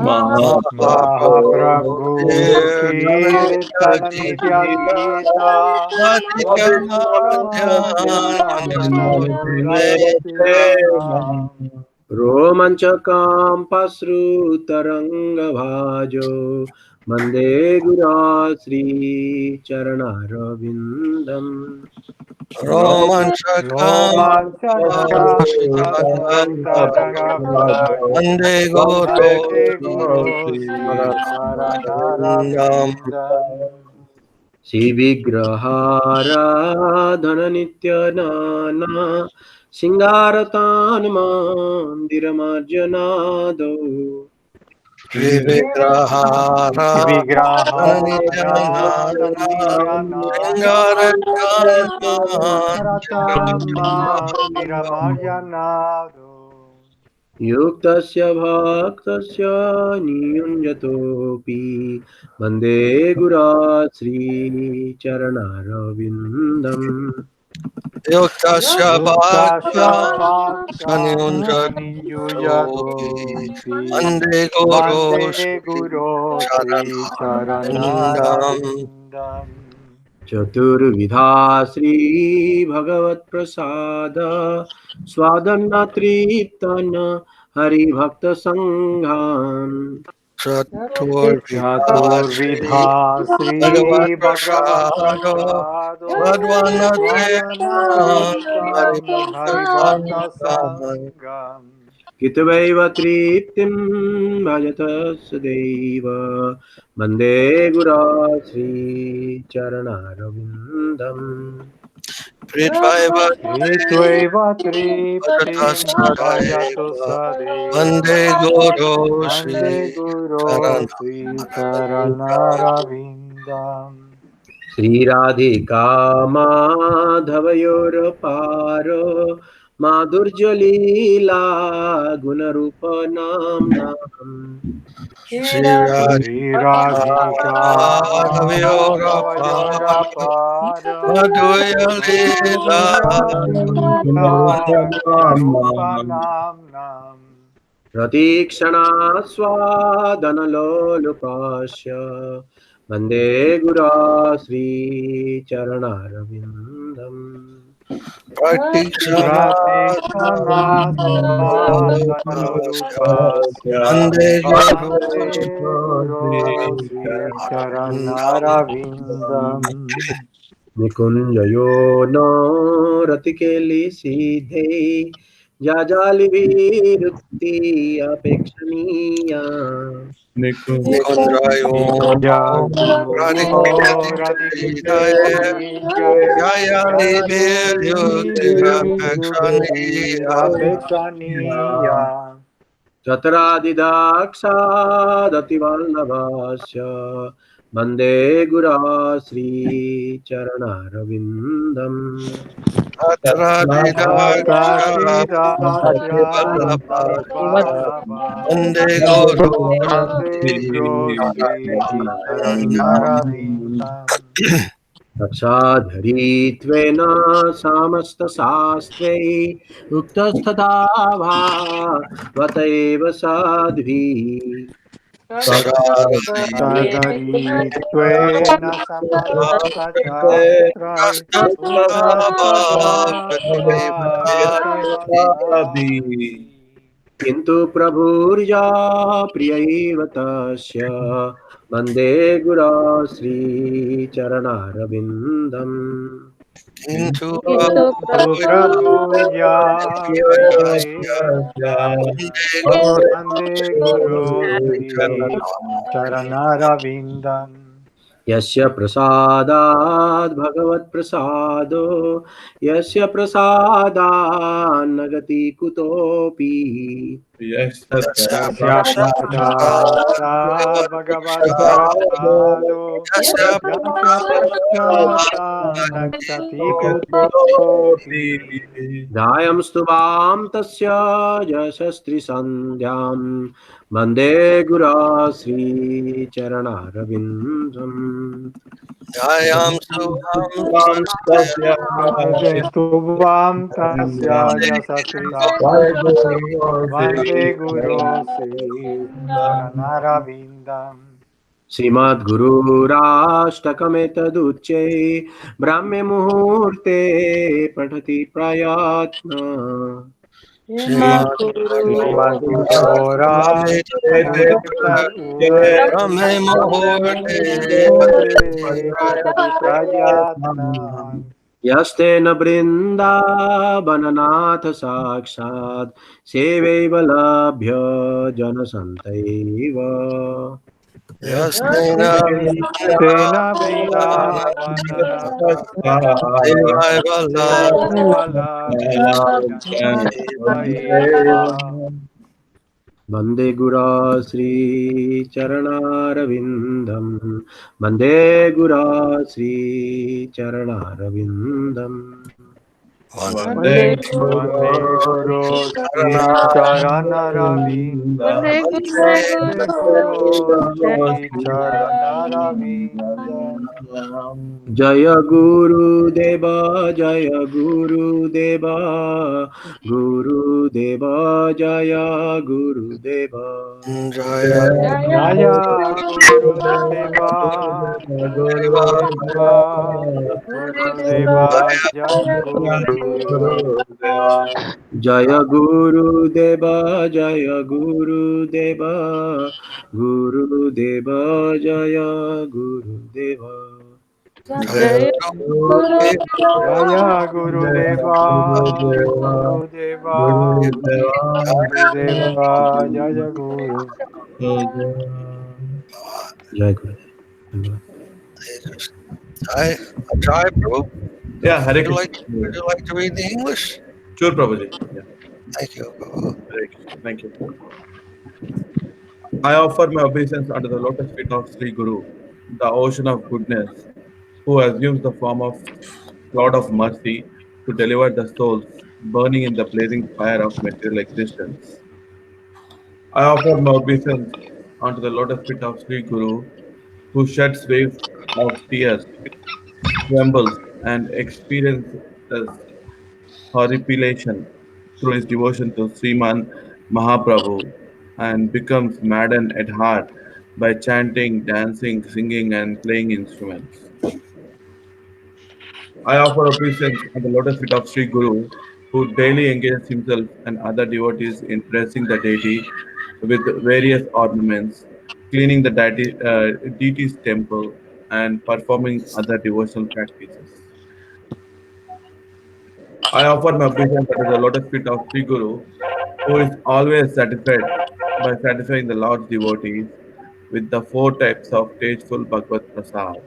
Mahaprabhu Kirtana Nitya Gita Vaditya Madana Romanchakam Pasrutaranga Bhajo Mande Gurasri Charanaravindam Romanchakam Vande Guru Sivigrahara Dhananitya Nana Singaratan Mandiramarjanado Vigrahara Yuktasya bhaktasya niyunjatopi Mande Gura Sri Charanaravindam Yuktasya Yuktasya bhakya bhakta Sanyunja saninjuya yogi gopi Ande Guru Vande Sri Guru Sri Charanarindam. Charanarvindam. चतुर्विधा Shri Bhagavad Prasad स्वादन्न तृप्तन Haribhakta संघान Chaturvidha Sri Chaturvidha Bhagavat Sri Bhagavat Prasado Prasado Madhvana Swadana Tirtha Tirtam Haribhakta Haribhakta Sangha Sangam कितवैव तृप्तिं भजत सदैव वन्दे गुरा श्रीचरणारविन्दम् Pridvaiva Ritvaiva Triptim Bhajato Bhajatasthadaiva Vande Sadeva Guru Vande Sri Guru Sri Charanarindam. Charanarvindam. श्रीराधिका माधवयोरपार माधुर्यलीला गुणरूपनाम्नाम् Sri Sri Radhika Madhava Yora Radhika Pada Madhya Lila Madhurila Gunarupa Nam Nam प्रतीक्षणा स्वादनलोलुपास्य वन्दे गुरा श्रीचरणारविन्दम् Pratikshana Pratikshana Swadana Lolupasya Vande Guru Bande Guru Sri Charanarvindam. निकुञ्जयो न रतिकेलि सीधे जाजालिविरुक्ति अपेक्षणीया Nikunjayo Radhikari Radhikeshri Jaya Jayali Jaya Vidyutira Devi Yukti Pakshaniya Apekshaniya. चतरादिदाक्षादतिवल्लभास्य वन्दे गुरा श्रीचरणारविन्दम् Vande Tatridakshadativalabhasya Guru Vande Guru Sri Charanarvindam. रक्षाधरीत्वेन समस्तशास्त्रै उक्तस्तथा भावतैव Sadhvi Tadaritvena samasta shastrai uttastata bhavateva sadhi. किन्तु प्रभुर्या प्रियैव तस्य वन्दे गुरा श्रीचरणारविन्दम् Into Prabhuya Priyaevata Vande Guru Sri Charanarvindam. यस्य प्रसादात् भगवत्प्रसादो यस्य प्रसादान्न गति कुतोऽपि Yasya prasada bhagavat prasado Yasya prasada nagati kutopi. ध्यायंस्तु वां तस्य यशस्त्रिसन्ध्यां वन्दे गुरा श्रीचरणारविन्दम् Jayam Suham Stuvam tasya jasasri Vande Guru Sri Charanarvindam. श्रीमद्गुरुराष्टकमेतदुच्चै ब्राह्मे मुहूर्ते पठति प्रयत्न Srimad Gora Tametad Brahme Uche Muhurte Murte Patati Prajatna. यस्तेन वृन्दावननाथ साक्षात् सेवैव लभ्य जनसन्तैव Yasena Tena Vrindavananata Devalabhya Janasantaiva. वन्दे गुरा श्रीचरणारविन्दम् वन्दे गुरा श्रीचरणारविन्दम् Vande Vande Guru Sri Charana-ravinda. Vande Guru Vande Guru Sri Charana-ravinda. Jaya Guru Deva, Jaya Guru Deva, Guru Deva, Jaya Guru Deva. Jaya Jaya Guru Deva, Guru Deva, Guru Deva, Jaya Guru Deva. Jaya Guru Deva, Jaya Guru Deva, Guru Deva, Jaya Guru Deva. Jaya Guru Jaya Guru Deva, Guru Deva, Guru Deva, Jaya Guru. Jai Guru. Jai Prabhu. Yeah, Hare Would Krishna. you like to read the English? Sure, Prabhuji. Yeah. Thank you, Prabhu. Hare Krishna. Thank you. I offer my obeisance under the lotus feet of Sri Guru, the ocean of goodness, who assumes the form of Lord of mercy to deliver the souls burning in the blazing fire of material existence. I offer my obeisance unto the lotus feet of Sri Guru, who sheds waves of tears, trembles, and experiences horripilation through his devotion to Sriman Mahaprabhu and becomes maddened at heart by chanting, dancing, singing, and playing instruments. I offer obeisance at the lotus feet of Sri Guru, who daily engages himself and other devotees in dressing the deity with various ornaments, cleaning the deity's temple, and performing other devotional practices. I offer my obeisance at the lotus feet of Sri Guru, who is always satisfied by satisfying the Lord's devotees with the four types of tasteful Bhagavad Prasad.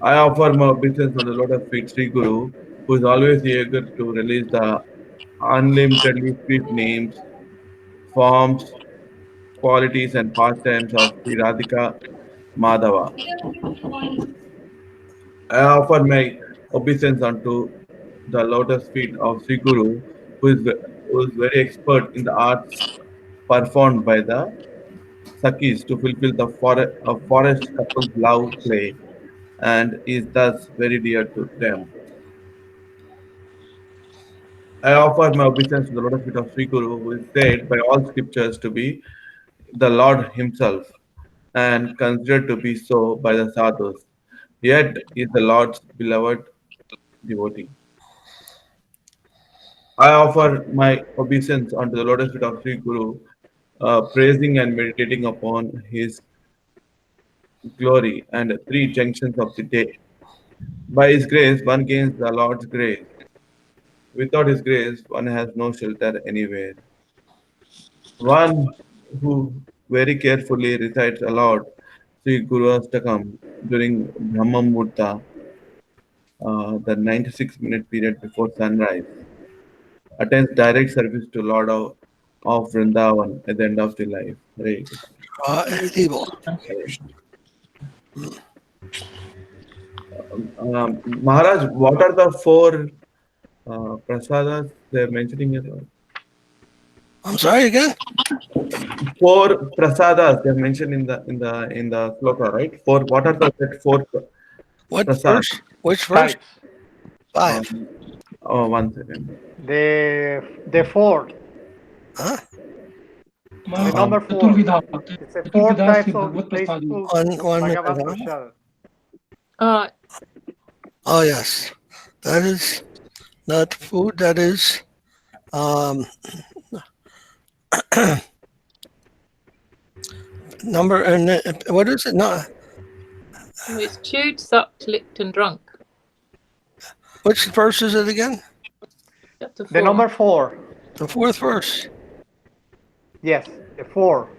I offer my obeisance on the lotus feet Sri Guru, who is always eager to release the unlimitedly sweet names, forms, qualities, and pastimes of Sri Radhika Madhava. I offer my obeisance unto the lotus feet of Sri Guru, who is very expert in the arts performed by the Sakis to fulfill the forest couple's love play and is thus very dear to them. I offer my obeisance to the lotus feet of Sri Guru, who is said by all scriptures to be the Lord Himself and considered to be so by the sadhus, yet is the Lord's beloved devotee. I offer my obeisance unto the lotus feet of Sri Guru, praising and meditating upon His glory and three junctions of the day. By His grace, one gains the Lord's grace. Without His grace, one has no shelter anywhere. One who very carefully recites aloud Sri Guru Astakam during Brahma Murta, the 96-minute period before sunrise, attends direct service to Lord of Vrindavan at the end of the life. Hare Krishna. Evil. Maharaj, what are the four prasadas they are mentioning here? I'm sorry again. Four prasadas they are mentioned in the sloka, right? Four. What are the four? What prasadas? verse? Which verse? Types. 5. Oh, 1 second. The fourth. Huh? The number 4. Chaturvidha. It's a 4 types Chaturvidha of Bhagavad Prasad. tasteful One Bhagavad minute. Prasad. Oh yes, that is not food. That is number and what is it? No, It's chewed, sucked, licked, and drunk. which verse is it again? Chapter The 4. number 4. The 4th verse. Yes, the 4.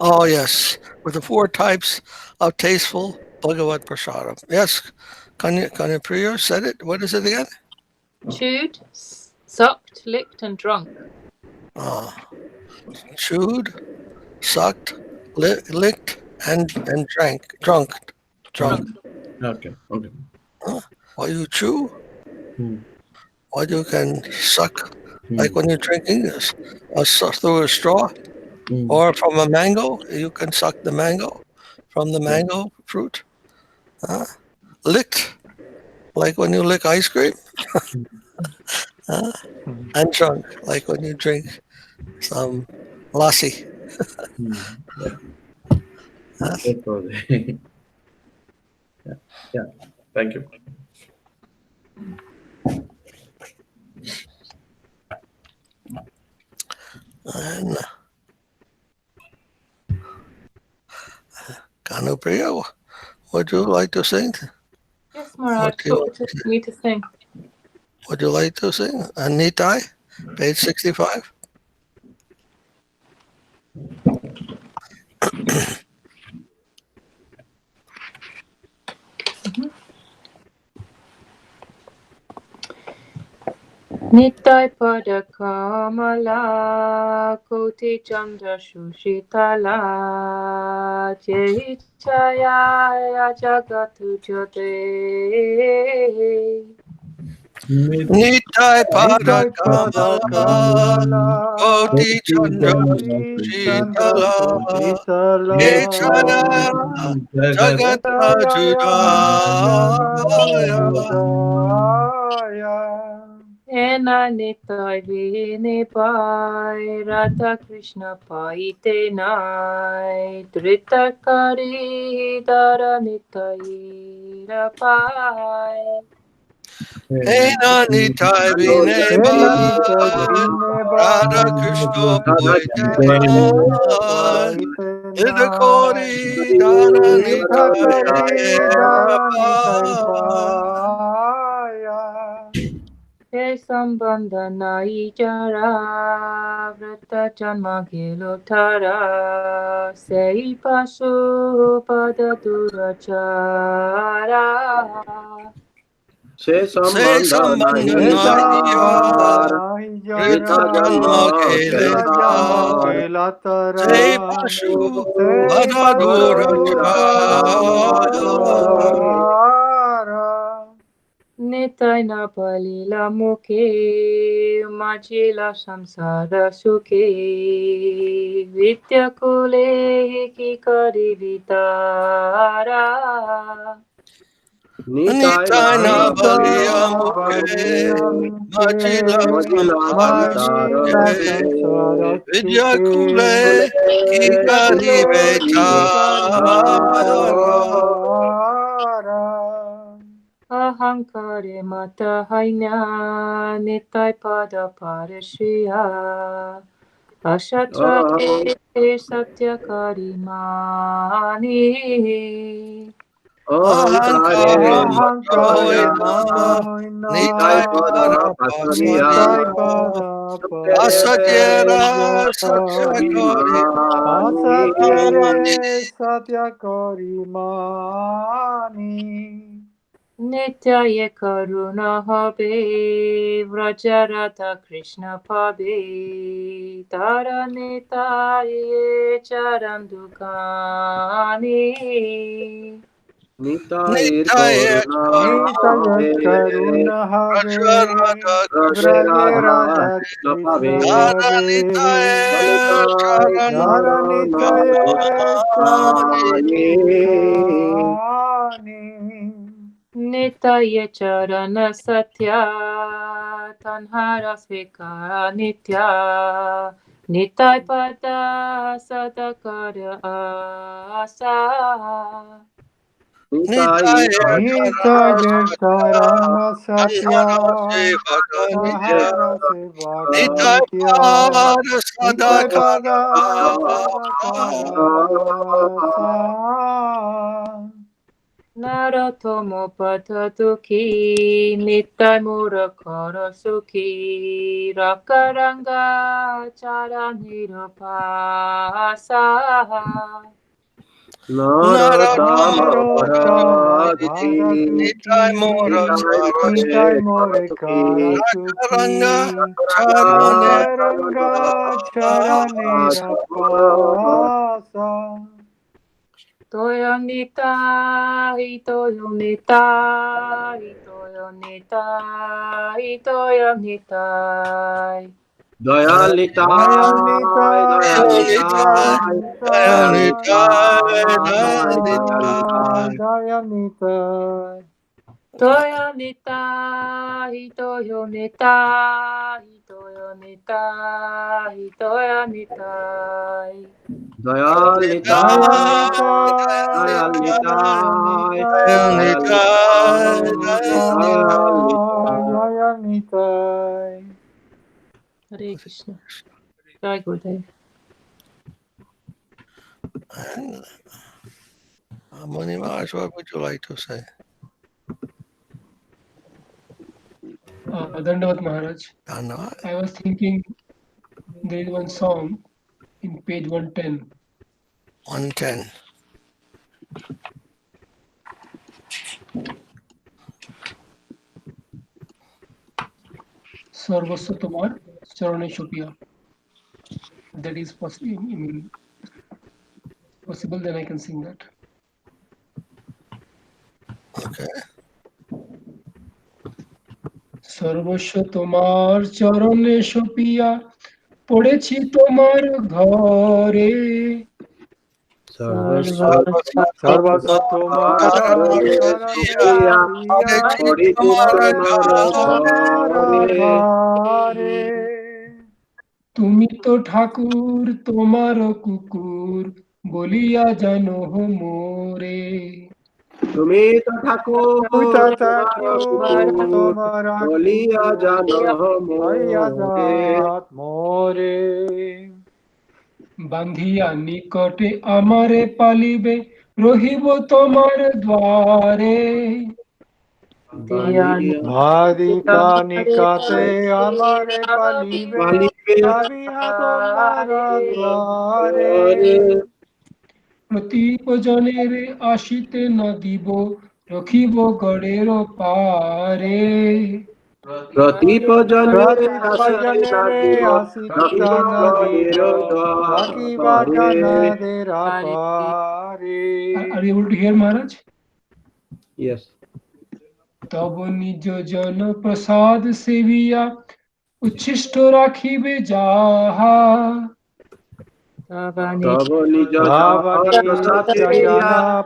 Oh yes, with the 4 types of tasteful Bhagavad Prasadam. Yes, Kanya Priya said it. What is it again? Chewed, sucked, licked, and drunk. Chewed, sucked, licked, and drank. Drunk. Okay. While you chew, what you can suck, like when you're drinking through a straw, or from a mango, you can suck the mango from the mango fruit. Licked, like when you lick ice cream, and drunk, like when you drink some lassi. Yeah. Thank you. And Kanupriya, would you like to sing? Yes, Maharaj. What would you need to sing? Would you like to sing? Nitai, page 65. Nitai pada kamala koti chandra shushitala chaya jagatu jyote. Nitai pada kamala koti chandra shitala Echaya jagat ajudaya. Ena nitai vine pai Radha Krishna pai te nai Drita kari dara nitai rapai. Ena nitai vine Radha Krishna poite nai Idakori dara nitai He sambandha nai jara vrata janma gelo tara sei pasu pada durachara. Se sambandha nahi jara, vrita janma kelatara, Sei pashu pada durachara. Nitai na palila mukhe machila samsara sukhe vidya kule ki kari vitara. Nitai na baliya mukhe machila samsara sukhe Vidya kule ki kari vitara. Ahankare mata haina nitai pada parashriya ashatrate satyakari mani. Ahankare mata nitai pada parashriya Asatyera satyakari satyakari mani. Nitya karuna habe Vrajarata Krishna pabe Tara nitya charan dukani. Nitaya karuna have Vrajarata Krishna pabe Tara nitya charan dukani. Nitya charana satya tanhara svikara nitya Nitai pada sadakara asa. Nitaya charana satya tanhara sevaka nitya Nitai pada sadakara asa. Naratomo patatuki nitai murakara suki rakaranga charanirapasa. Narotama Bharati nitai more kara suki rakaranga charanirapasa. Toyong nitai, toyong nitai, Toyo nitai, toyo nitai. Dayal Nitai, Dayal Nitai, Dayal Nitai, Dayal Nitai. Toyo nitai, toyo nitai, toyo nitai, toyo nitai. Dayal Nitai, Dayal Nitai, Dayal Nitai. Hare Krishna. Jai Gurudev. And Muni Maharaj, what would you like to say? Dandavat Maharaj. Dhanyavad. I was thinking there is one song in page 110. 110. Sarvasva Tomar Charane Shopia. That is possible. I mean, possible, then I can sing that. Okay. সর্বস্ব তোমার চরণে সপিয়া পড়েছি তোমার ঘরে Sarvasva Sarvasva Tomar Charane Shopia, তুমি তো ঠাকুর তোমার কুকুর বলিয়া জানো মোরে তুমি তো ঠাকুর বলিয়া জানো মোরে বান্ধিয়া নিকটে আমারে পালিবে রহিব তোমার দ্বারে ভাদিকা নিকাতে আমারে পালিবে ভাবিয়া তোমার দ্বারে প্রতিপজনের আসিতে না দিব রখিব গড়ের পারে প্রতিপজনের Are you able to hear Maharaj? Yes. তব নিজ জন প্রসাদ সেবিয়া উচ্ছিষ্ট রাখিবে যাহা তব নিজ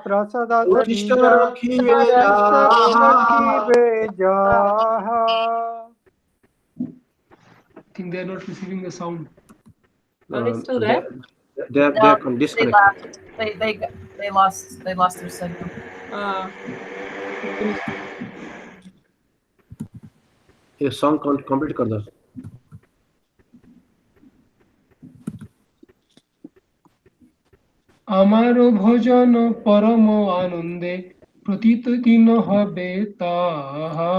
প্রসাদ উচ্ছিষ্ট রাখিবে যাহা। I think they are not receiving the sound. Are they still there? They're disconnected. They lost their signal. ये song complete कर दो। আমার ভজন পরম আনন্দে প্রতীত দিন হবে তাহা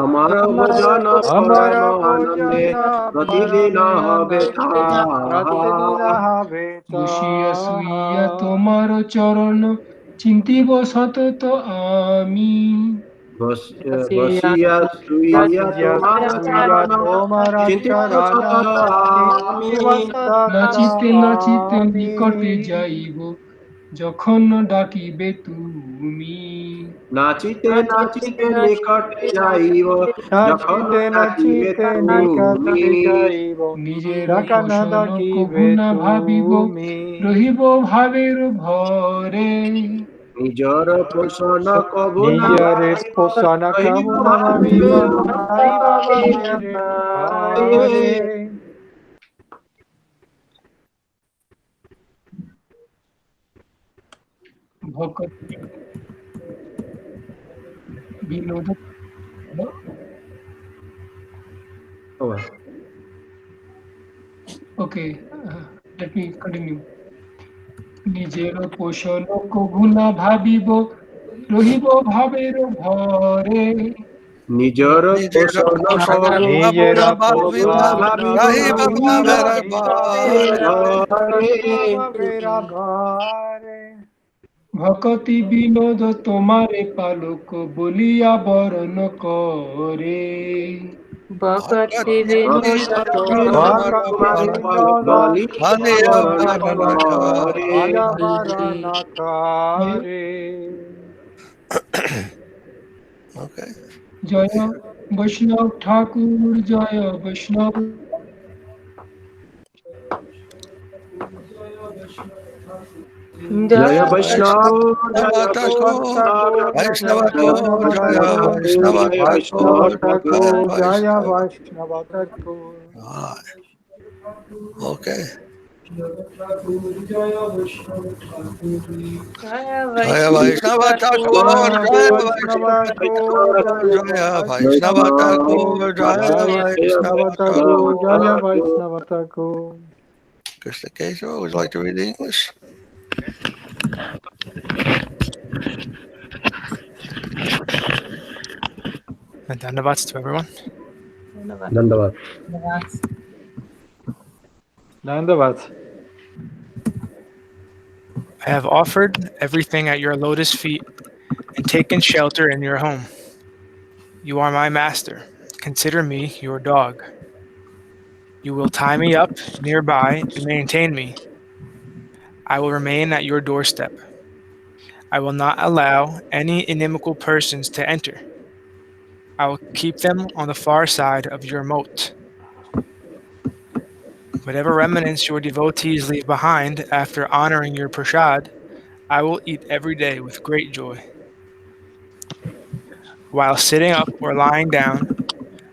আমার ভজন পরম আনন্দে প্রতিদিন হবে তাহা। বসিয়া শুইয়া তোমার চরণ চিন্তিব সতত আমি বসিয়া শুইয়া তোমার চরণ চিন্তিব সতত আমি। নাচিতে নাচিতে নিকটে যাইব যখন ডাকিবে তুমি নাচিতে নাচিতে নিকটে যাইব যখন ডাকিবে তুমি। নিজের পোষণ কভু না ভাবিব রহিব ভাবের ভরে নিজর পোষণ কভু না ভকত Binod Okay, let me continue. নিজের পোষণ কভু না ভাবিব রহিব ভাবের ভরে নিজর পোষণ ভকতি বিনোদ তোমারে পালক বলিয়া বরণ করে Bhakti Okay. Jaya Vaishnav Thakur, Jaya Vaishnav. Jaya Vaishnava Vaishnav, Jaya Thakur, Vaishnav, Vaishnava Jaya Thakur, Jaya Vaishnav, Vaishnava Jaya Thakur, Jaya Vaishnav. Jaya Vaishnava. Vaishnava Thakur. Ah, okay. Jaya Vaishnava Thakur, Jaya Jaya Vaishnava Vaishnava Thakur. Thakur, Jaya Jaya Vaishnava Vaishnav, Thakur, Jaya Jaya Vaishnava Vaishnava Thakur. Jaya Thakur. Vaishnava Thakur. Krishna Keshav, would you like to read the English? And Dandavats to everyone. Dandavad. Dandavat. I have offered everything at your lotus feet and taken shelter in your home. You are my master. Consider me your dog. You will tie me up nearby and maintain me. I will remain at your doorstep. I will not allow any inimical persons to enter. I will keep them on the far side of your moat. Whatever remnants your devotees leave behind after honoring your prasad, I will eat every day with great joy. While sitting up or lying down,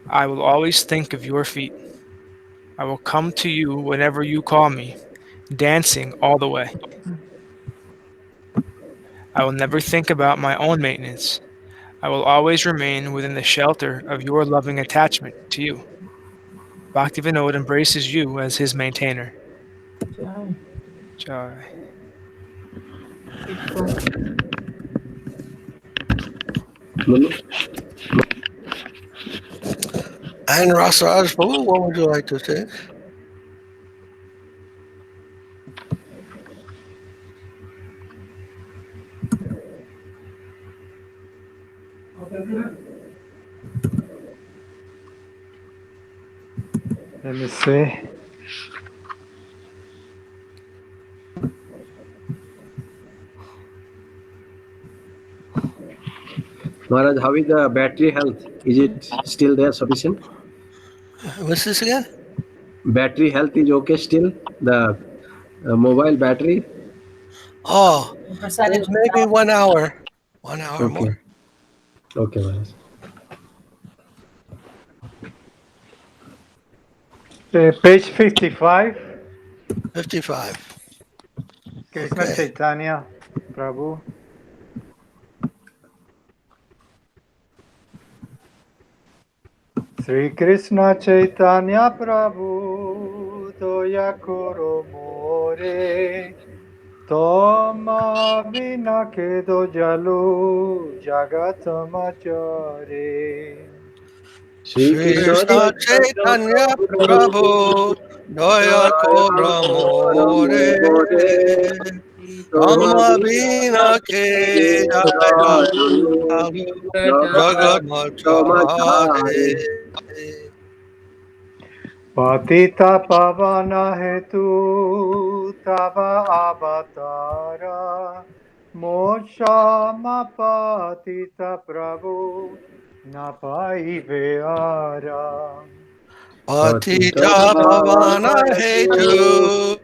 I will always think of your feet. I will come to you whenever you call me, dancing all the way. I will never think about my own maintenance. I will always remain within the shelter of your loving attachment to you. Bhaktivinoda embraces you as his maintainer. Jai. And Rasaraj Prabhu, what would you like to say? Let me see. Maharaj, how is the battery health? Is it still there sufficient? What's this again? Battery health is okay still? The mobile battery? Oh, Percentage. maybe 1 hour. 1 hour Okay. more. Okay, Maharaj. Page 55. 55. Krishna Okay. Chaitanya Prabhu. Sri Krishna Chaitanya Prabhu Toya Koro More Toma Vina Kedo Jalu Jagatamachare. Shri Shri Krishna Krishna Chaitanya Prabhu Daya Kora More Tama Vina Ke Jaya Jagat Machare. Patita Pavana Hetu Tava Avatara Moshama Patita Prabhu Napai Veara. Patita Pavana Hetu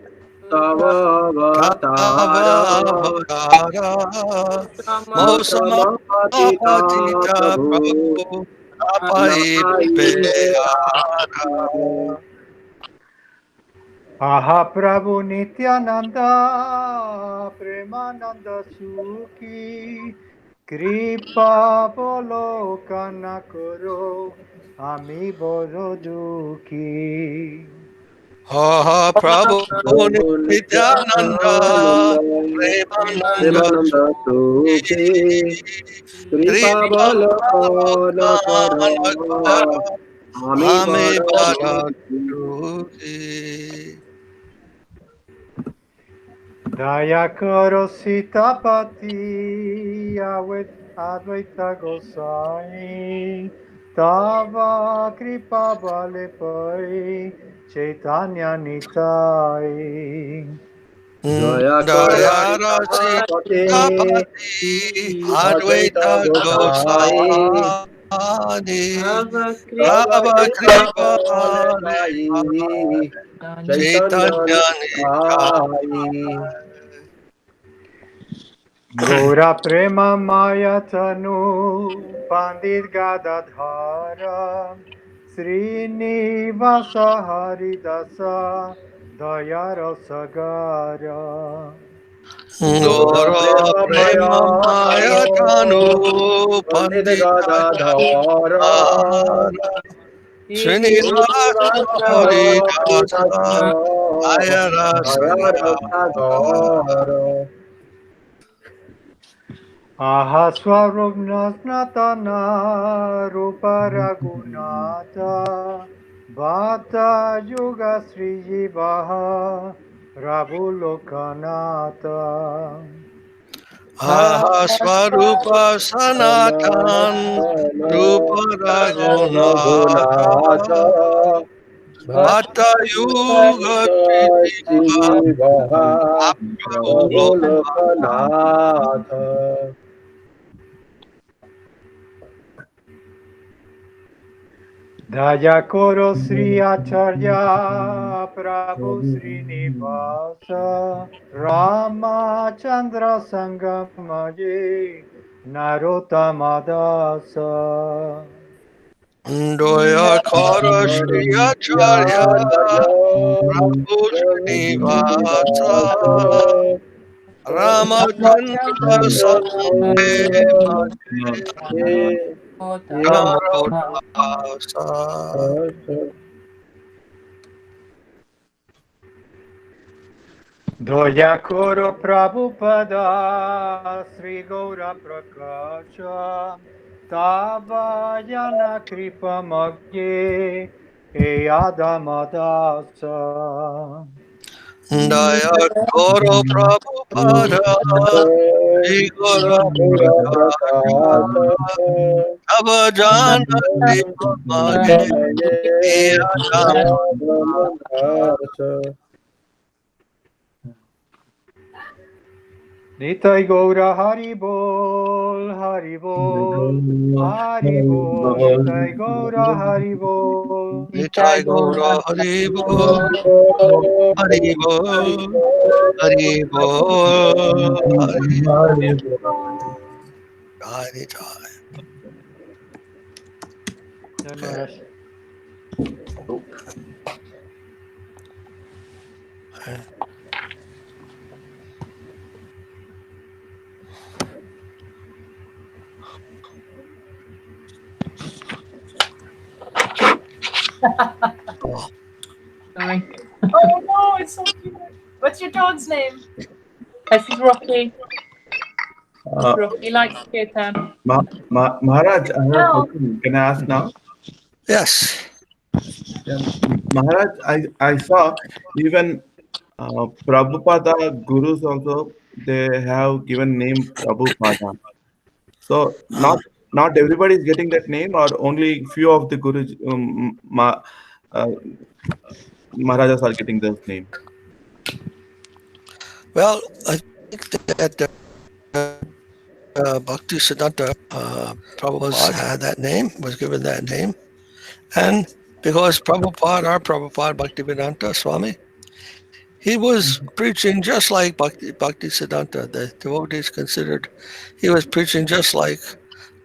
Tava Tava Avatara Avatara Mosama Mosama Patita Patita Prabhu Prabhu Apai Napai Beara. Aha Prabhu Nityananda Premananda Sukhi Kripa Bolokana Koro Ami Boro Dukhi. Ha Prabhu Prabhu Nityananda Premananda Premananda Sukhi Kripa Balakana Kara Ami Ame Bada Bharat Daya Karo Sitapati Advaita Gosai Tava Kripa Bale Pai Chaitanya Nitai. Daya karo Dayarasi Sitapati Tapati Advaita Advaita Gosai Gosani Ava Ava Kripa Kripa Sai Chaitanya Chaitanya Nitai Gora Prema Maya Tanu Pandit Gadadhara Srinivasa Haridasa Dayara Sagara Gora Gora Prema Prema Maya Maya Tano Tanu Pandit Pandita Gadadhara Srinivasa Srinivasa Haridasa Haridasa Ayara Dayara Sagara Sagara Ahaswarubna Snatana Rupa Raghunata Bhata Yuga Sri Jivaha Rabulokanata Ahaswarupa Sanatan Rupa Raghunatha Raghunatha Bhatta Yuga Sriva Shiva Apravuloka Raghunatha Dayakoro Sri Acharya Prabhu Srinivasa Rama Chandra Sangamaye Narotama Dasa Ndoya Kara Shri Acharya Prabhu Srinivasa Ramachandra Sangye Namodasa. Doyakoro Prabhupada Sri Gaura Prakasha Tavayana Kripa Magye Eyadamadasa Daya Guru Prabhupada Igora Prakasha Avajana Devamage Nitai Gaura Haribol Haribol Haribol Nitai Gaura Haribol Nitai Gaura Haribo Haribo Haribo Haribo Jai Jai. Sorry. Oh no, it's so cute. What's your dog's name? This is Rocky. Uh, Rocky likes kirtan. Maharaj, I have a No. question. Can I ask now? Yes. Yeah. Maharaj, I saw even Prabhupada gurus also they have given name Prabhupada. So not everybody is getting that name, or only few of the gurus uh, Maharajas are getting those name. Well, I think that Bhakti Siddhanta Prabhupada had that name, was given that name. And because Prabhupada, our Prabhupada, Bhaktivedanta Swami, he was preaching just like Bhakti Siddhanta. The devotees considered he was preaching just like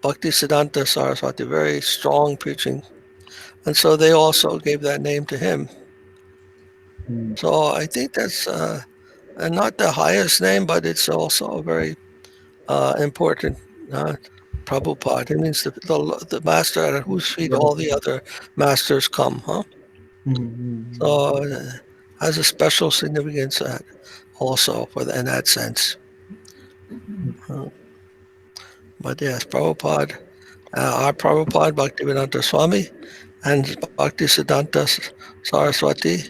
Bhakti Siddhanta Saraswati, very strong preaching. And so they also gave that name to him. So I think that's not the highest name, but it's also a very important Prabhupada. It means the master at whose feet all the other masters come, huh? So has a special significance also in that sense. But yes, Prabhupada, our Prabhupada, Bhaktivedanta Swami, and Bhakti Siddhanta Saraswati,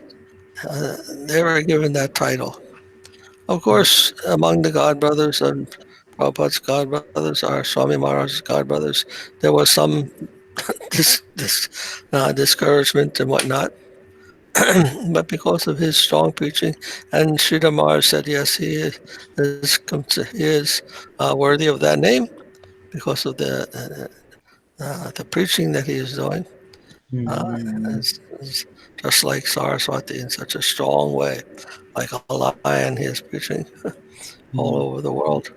they were given that title. Of course, among the God brothers and Prabhupada's God brothers, our Swami Maharaj's God brothers, there was some discouragement and whatnot. but because of his strong preaching, and Sridhar Maharaj said, yes, he is worthy of that name because of the preaching that he is doing. It's just like Saraswati in such a strong way, like a lion, he is preaching all over the world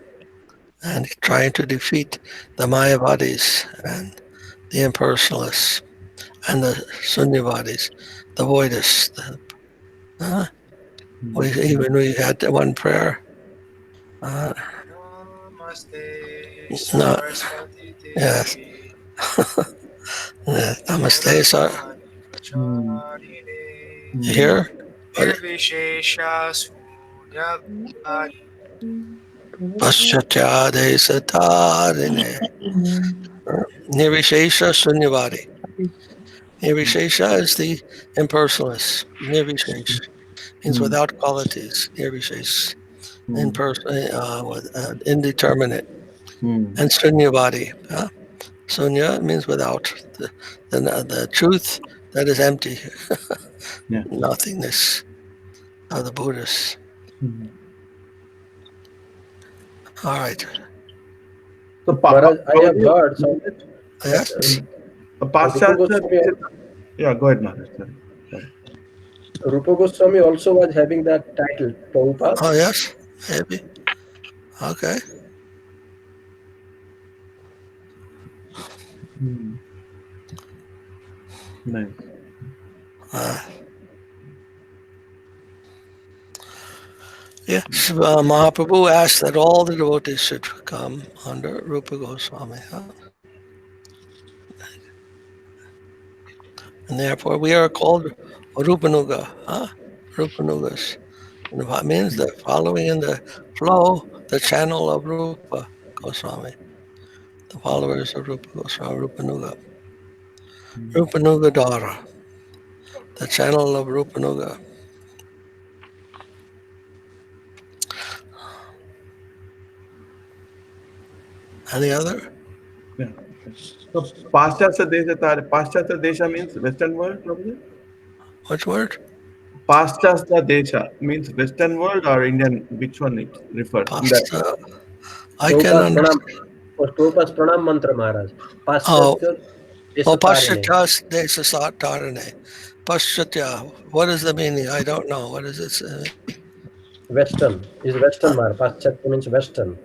and trying to defeat the Mayavadis and the impersonalists and the Sunyavadis, the voidists. We had one prayer. No, yes. Namaste, sir. You hear? Paschatya satarine. Nirvishesha Sunyavadi. Nirvishesha is the impersonalist. Nirvishesh means without qualities. Nirvishesh, indeterminate. And Sunyavadi. Sunya means without. The truth that is empty. Nothingness of the Buddhists. All right. So, Maharaj, I have heard something. Yes. Yeah, go ahead, Maharaj. Rupa Goswami also was having that title, Prabhupada. Oh, yes, maybe. Okay. Nice. Yes, Mahaprabhu asked that all the devotees should come under Rupa Goswami. And therefore we are called Rupanuga. Rupanugas. And that means that following in the flow, the channel of Rupa Goswami. The followers of Rupa Goswami, Rupanuga. Rupanuga Dara. The channel of Rupanuga. Any other? Yeah. So Paschatya Desha means Western world, probably? Which word? Paschatya Desha means Western world or Indian? Which one it refers? I can understand. Prabhupada's Pranam Mantra, Maharaj. Paschatya Desha Satarane. Paschatya. What is the meaning? I don't know. What does it say? Western. Is Western, Maharaj. Paschatya means Western.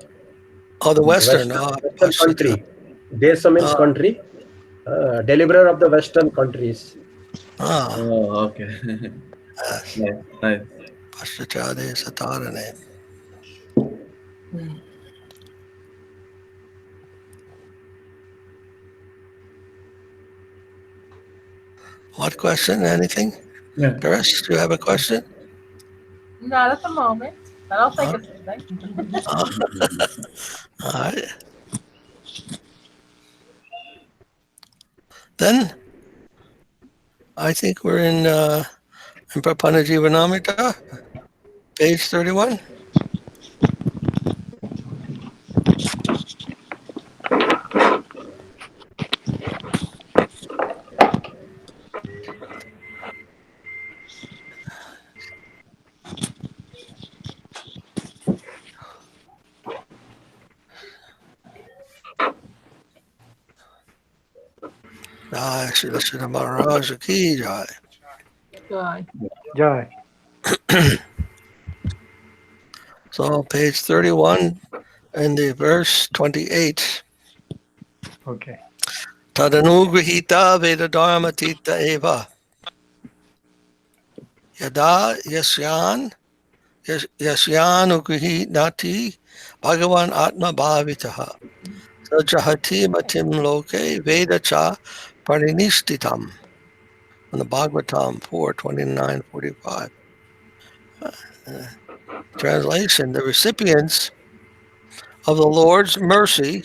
Oh, the Western. Western country. Desha means country. Deliverer of the Western countries. Oh, okay. Nice. Paschatya Desha Satarane. What question? Anything? Yeah. Paris, do you have a question? Not at the moment, but I'll think of something. All right. Then I think we're in Prapanajivanamrita, page 31. Jai Shri Sripad Maharaj Ki Jai. Jai. So page 31 and the verse 28. Okay. Tadanugrihita Vedadharmatita Eva. Yada Yasyanugrihinati Bhagavan Atma Bhavitaha. Sajahati Matim Loke Veda Cha Parinishtitam. On the Bhagavatam 4:29-45. Translation: the recipients of the Lord's mercy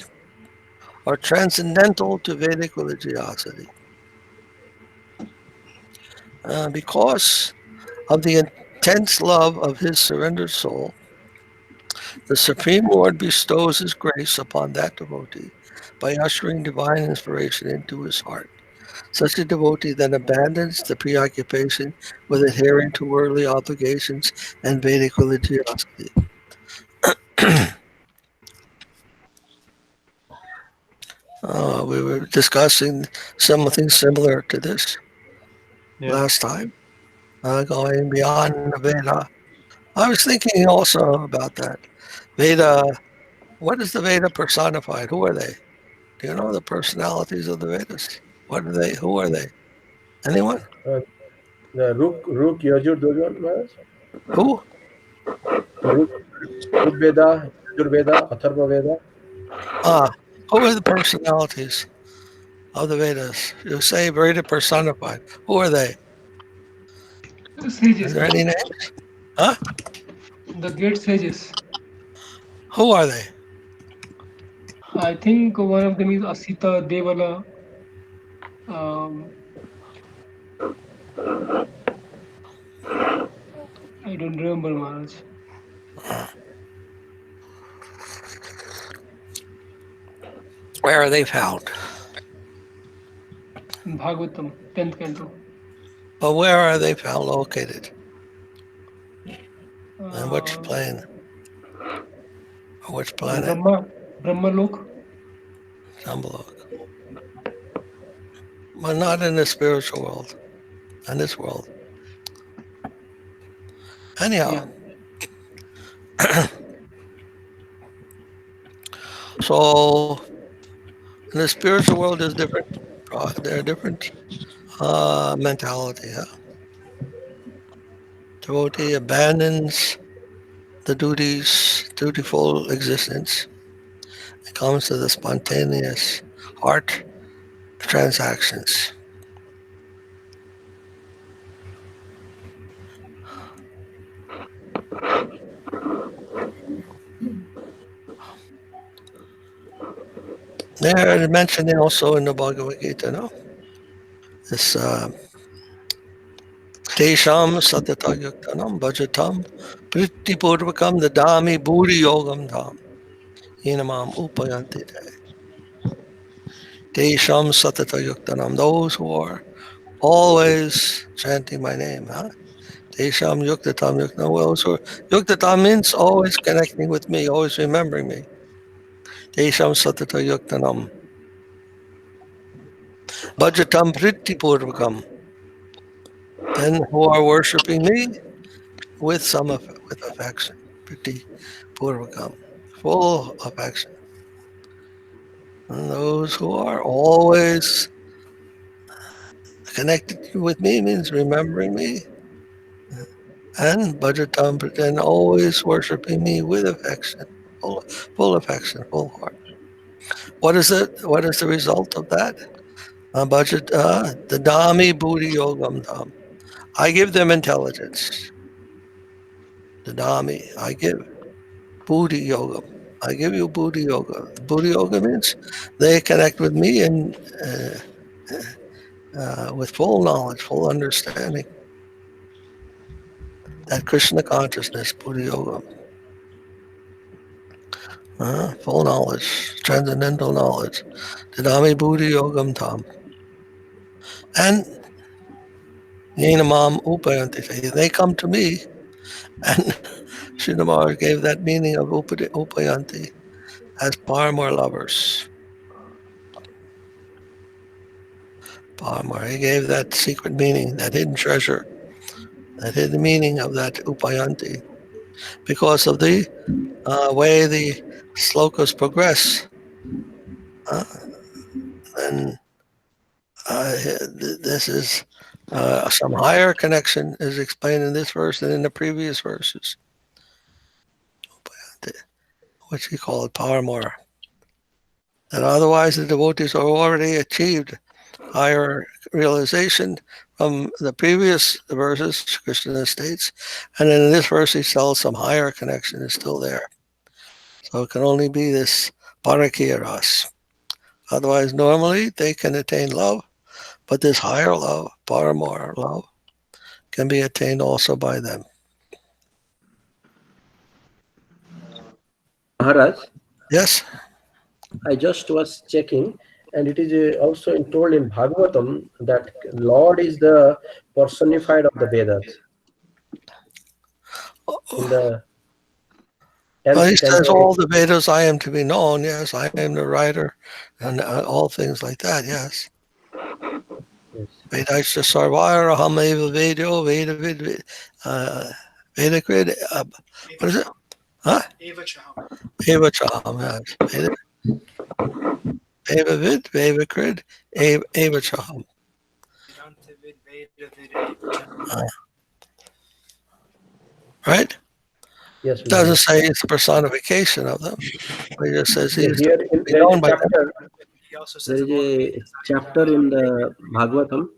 are transcendental to Vedic religiosity. Because of the intense love of his surrendered soul, the Supreme Lord bestows his grace upon that devotee by ushering divine inspiration into his heart. Such a devotee then abandons the preoccupation with adhering to worldly obligations and Vedic religiosity. We were discussing something similar to this last time, going beyond the Veda. I was thinking also about that. Veda, what is the Veda personified? Who are they? Do you know the personalities of the Vedas? What are they? Who are they? Anyone? The Ruk Yajur Durgan Maharaj? Who? Ruk Veda, Yajur Veda, Atharva Veda. Who are the personalities of the Vedas? You say Veda personified. Who are they? Are Sages. there any names? Huh? The great sages. Who are they? I think one of them is Asita Devala. I don't remember, Maharaj. Where are they found? In Bhagavatam, 10th canto. But where are they found located? And which plane? Or which planet? Brahmalok. Brahmalok. But not in the spiritual world. In this world. Anyhow. Yeah. So in the spiritual world there's different there are different mentality. Devotee abandons the dutiful existence. It comes to the spontaneous heart transactions. They're mentioning also in the Bhagavad Gita, no? This Tesham satatayuktanam bhajatam prittipurvakam dadami bhuri yogam dham inamam upayanti te. Tesham satatayuktanam, those who are always chanting my name, huh? Tesham yuktatam yuktanam, those who are, yuktatam means always connecting with me, always remembering me. Tesham satatayuktanam bhajatam prittipurvakam, then who are worshipping me with affection, priti purvakam, full affection. And those who are always connected with me means remembering me, and bhajatam, and always worshipping me with affection, full affection, full heart. What is it? What is the result of that? The dami buddhi yogam dham. I give them intelligence. The dami, I give buddhi yogam. I give you buddhi yoga. Buddhi yoga means they connect with me and with full knowledge, full understanding. That Krishna consciousness, buddhi yoga. Full knowledge, transcendental knowledge. Tadami buddhi yogam tam. And yenamam upayanti. They come to me, and Sridhar gave that meaning of upayanti as Paramore lovers. Paramore, he gave that secret meaning, that hidden treasure, that hidden meaning of that upayanti, because of the way the slokas progress. And this is some higher connection is explained in this verse than in the previous verses, which he called Paramore. And otherwise the devotees are already achieved higher realization from the previous verses, Krishna states, and then in this verse he tells some higher connection is still there. So it can only be this parakya ras. Otherwise, normally they can attain love, but this higher love, paramore love, can be attained also by them. Maharaj? Yes? I just was checking. And it is also told in Bhagavatam that Lord is the personified of the Vedas. In the Well, 10th he says canto, all the Vedas I am to be known. Yes, I am the writer, and all things like that. Yes. yes. Vedaisha sarvara hameva vedo veda vid vedakrid. What is it? Huh? Eva Chaham. Eva chaham. Yes. Veda vid veda krid. Eva chaham. Vedanta vid Veda vid Eva Chaham. Right? Yes, Doesn't Maharaj. say it's a personification of them. It just says Yes, he's to here be there is known a by them. chapter. He also says There of is all the a Vedas, chapter in the Bhagavatam.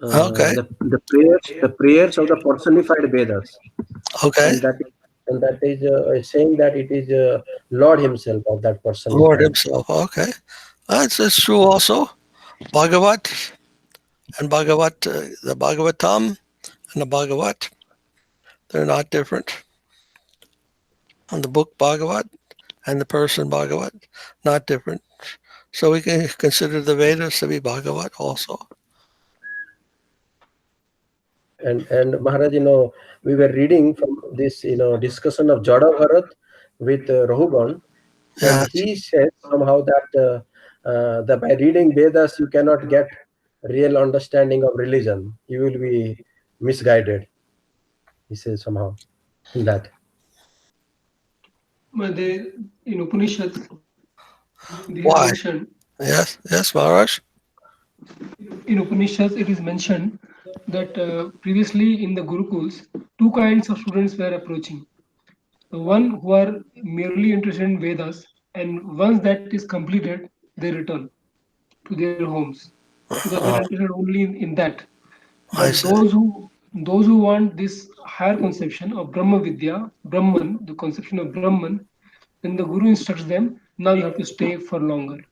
Okay. The prayers of the personified Vedas, Okay. and that is saying that it is Lord Himself of that Lord personified. himself. Okay. That's true also. Bhagavat and the Bhagavatam and the Bhagavat, they're not different. And the book Bhagavat and the person Bhagavat, not different. So we can consider the Vedas to be Bhagavat also. And Maharaj, we were reading from this, discussion of Jada Bharat with Rahugan, and Yes. he says somehow that by reading Vedas you cannot get real understanding of religion. You will be misguided. He says somehow in that. But in Upanishads, this is Why? mentioned. Yes, Maharaj. In Upanishads, it is mentioned that previously in the Gurukuls, two kinds of students were approaching. The one who are merely interested in Vedas, and once that is completed, they return to their homes because they're interested only in that. I But see. those who want this higher conception of Brahma Vidya, Brahman, the conception of Brahman, then the Guru instructs them, now you have to stay for longer.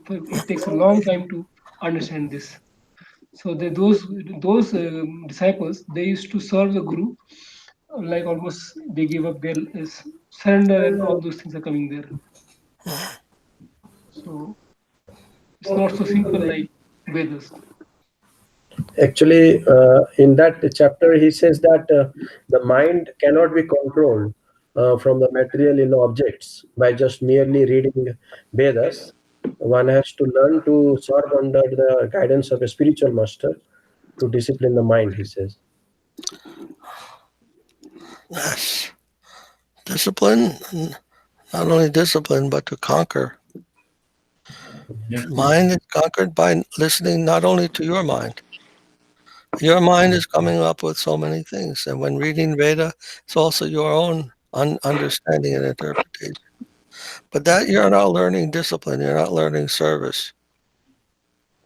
It takes a long time to understand this. So those disciples, they used to serve the Guru, like almost they give up their surrender, and all those things are coming there. So it's not so simple like Vedas. Actually, in that chapter, he says that the mind cannot be controlled from the material objects by just merely reading Vedas. One has to learn to serve under the guidance of a spiritual master to discipline the mind, he says. Yes. Discipline, not only discipline, but to conquer. Mind is conquered by listening not only to your mind. Your mind is coming up with so many things. And when reading Veda, it's also your own understanding and interpretation. But that you're not learning discipline, you're not learning service.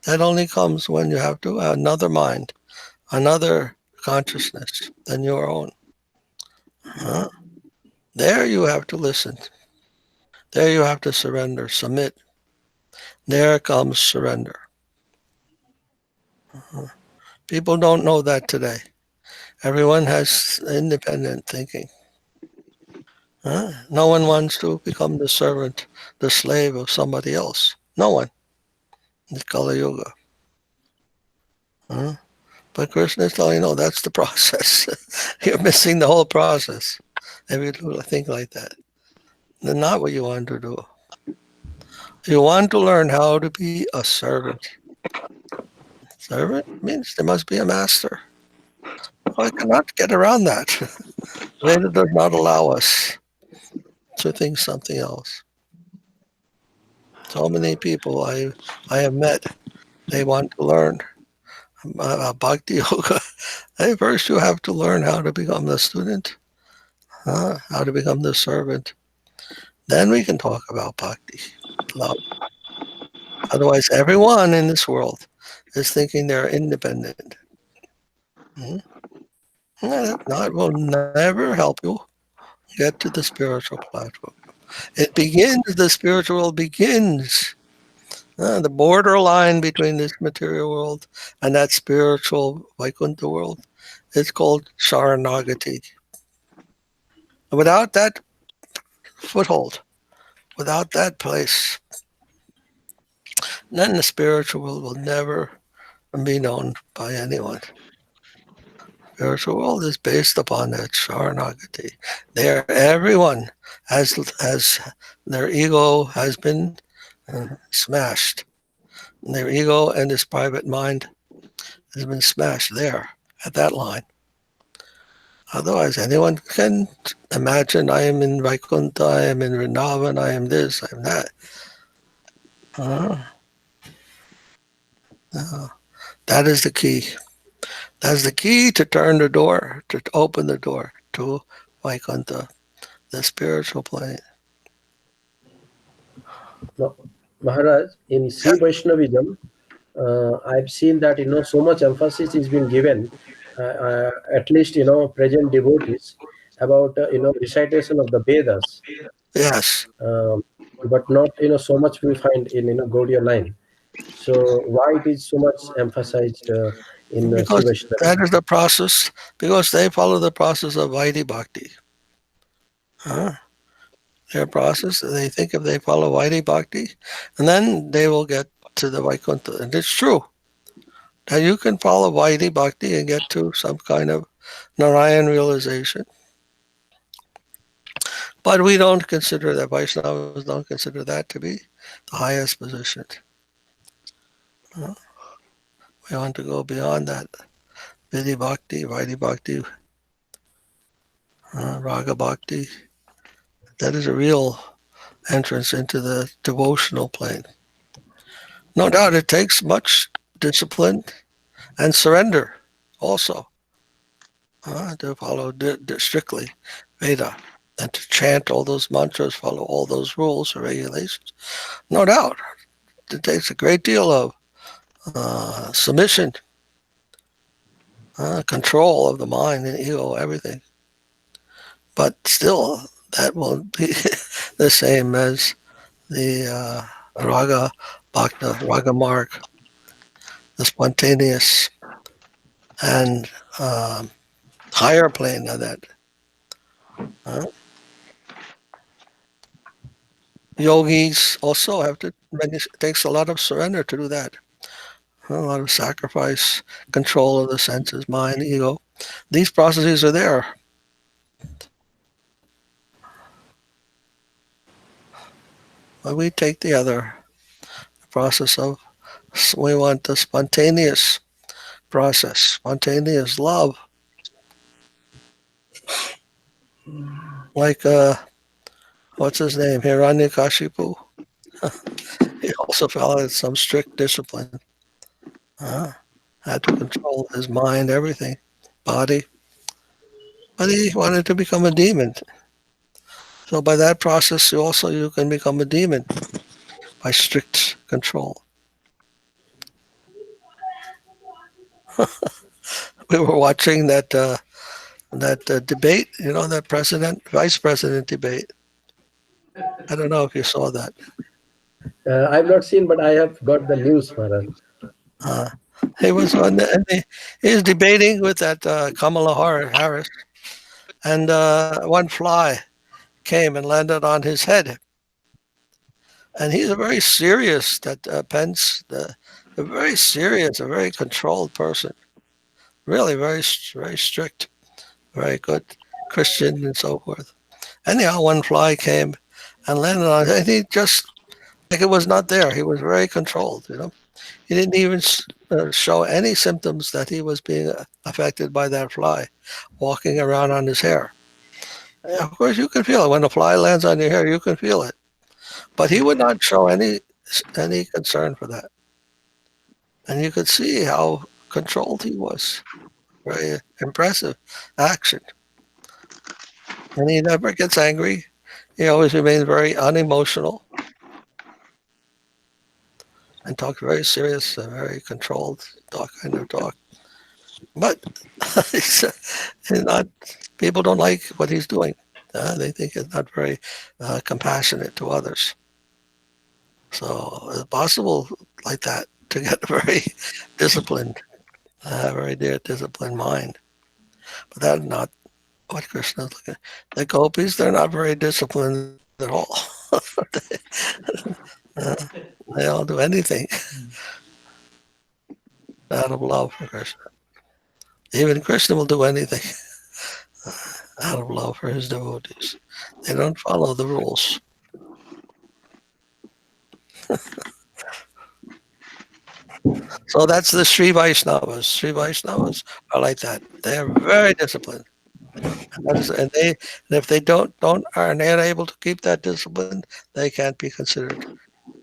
That only comes when you have to another mind, another consciousness than your own. Huh? There you have to listen. There you have to surrender, submit. There comes surrender. People don't know that today. Everyone has independent thinking. Huh? No one wants to become the servant, the slave of somebody else. No one. It's Kali Yoga. Huh? But Krishna is telling you, no, that's the process. You're missing the whole process if you think like that. That's not what you want to do. You want to learn how to be a servant. Servant means there must be a master. I cannot get around that. Veda does not allow us to think something else. So many people I have met, they want to learn Bhakti Yoga. Hey, first you have to learn how to become the student, how to become the servant. Then we can talk about Bhakti, love. Otherwise, everyone in this world is thinking they're independent. Hmm? That will never help you get to the spiritual platform. The spiritual world begins. The borderline between this material world and that spiritual Vaikuntha world is called Sharanagati. Without that foothold, without that place, then the spiritual world will never be known by anyone. Spiritual world is based upon that Sharanagati. There, everyone has their ego has been smashed. Their ego and his private mind has been smashed there at that line. Otherwise, anyone can imagine I am in Vaikuntha, I am in Vrindavan, I am this, I am that. No. That is the key. That's the key to turn the door, to open the door to Vaikuntha, the spiritual plane. Now, Maharaj, in Sri Vaishnavism, I've seen that so much emphasis is being given, at least present devotees, about recitation of the Vedas, Yes, but not so much we find in Gaudiya line. So why it is so much emphasized in Sri because that Vaishnavism? is the process, because they follow the process of Vaidhi Bhakti. Their process, they think if they follow Vaidhi Bhakti, and then they will get to the Vaikuntha. And it's true that you can follow Vaidhi Bhakti and get to some kind of Narayan realization. But we don't consider that, Vaishnavas don't consider that to be the highest position. We want to go beyond that. Vidhi Bhakti, Vaidhi Bhakti, Raga Bhakti. That is a real entrance into the devotional plane. No doubt it takes much discipline and surrender also to follow strictly Veda and to chant all those mantras, follow all those rules or regulations. No doubt it takes a great deal of submission, control of the mind and ego, everything. But still, that won't be the same as the raga, bhakta, raga marg, the spontaneous and higher plane of that. Yogis also have to, it takes a lot of surrender to do that. A lot of sacrifice, control of the senses, mind, ego. These processes are there. But we take the other process of, we want the spontaneous process, spontaneous love. Like, what's his name? Hiranyakashipu. He also followed some strict discipline. Had to control his mind, everything, body. But he wanted to become a demon. So by that process, you can become a demon by strict control. We were watching that debate, that vice president debate. I don't know if you saw that. I've not seen, but I have got the news, Maharaj. He was he was debating with that Kamala Harris, and one fly came and landed on his head. And he's a very serious, that Pence, a very serious, a very controlled person. Really very, very strict, very good Christian and so forth. Anyhow, one fly came and landed on it. And he just, like it was not there. He was very controlled, He didn't even show any symptoms that he was being affected by that fly walking around on his hair. Of course, you can feel it. When a fly lands on your hair, you can feel it. But he would not show any concern for that. And you could see how controlled he was. Very impressive action. And he never gets angry. He always remains very unemotional and talks very serious, very controlled kind of talk. But he's not. People don't like what he's doing. They think he's not very compassionate to others. So it's possible like that to get very disciplined, very disciplined mind. But that's not what Krishna's looking at. The gopis, they're not very disciplined at all. They don't do anything out of love for Krishna. Even Krishna will do anything out of love for his devotees. They don't follow the rules. So that's the Sri Vaishnavas. Sri Vaishnavas are like that. They are very disciplined. And if they are not able to keep that discipline, they can't be considered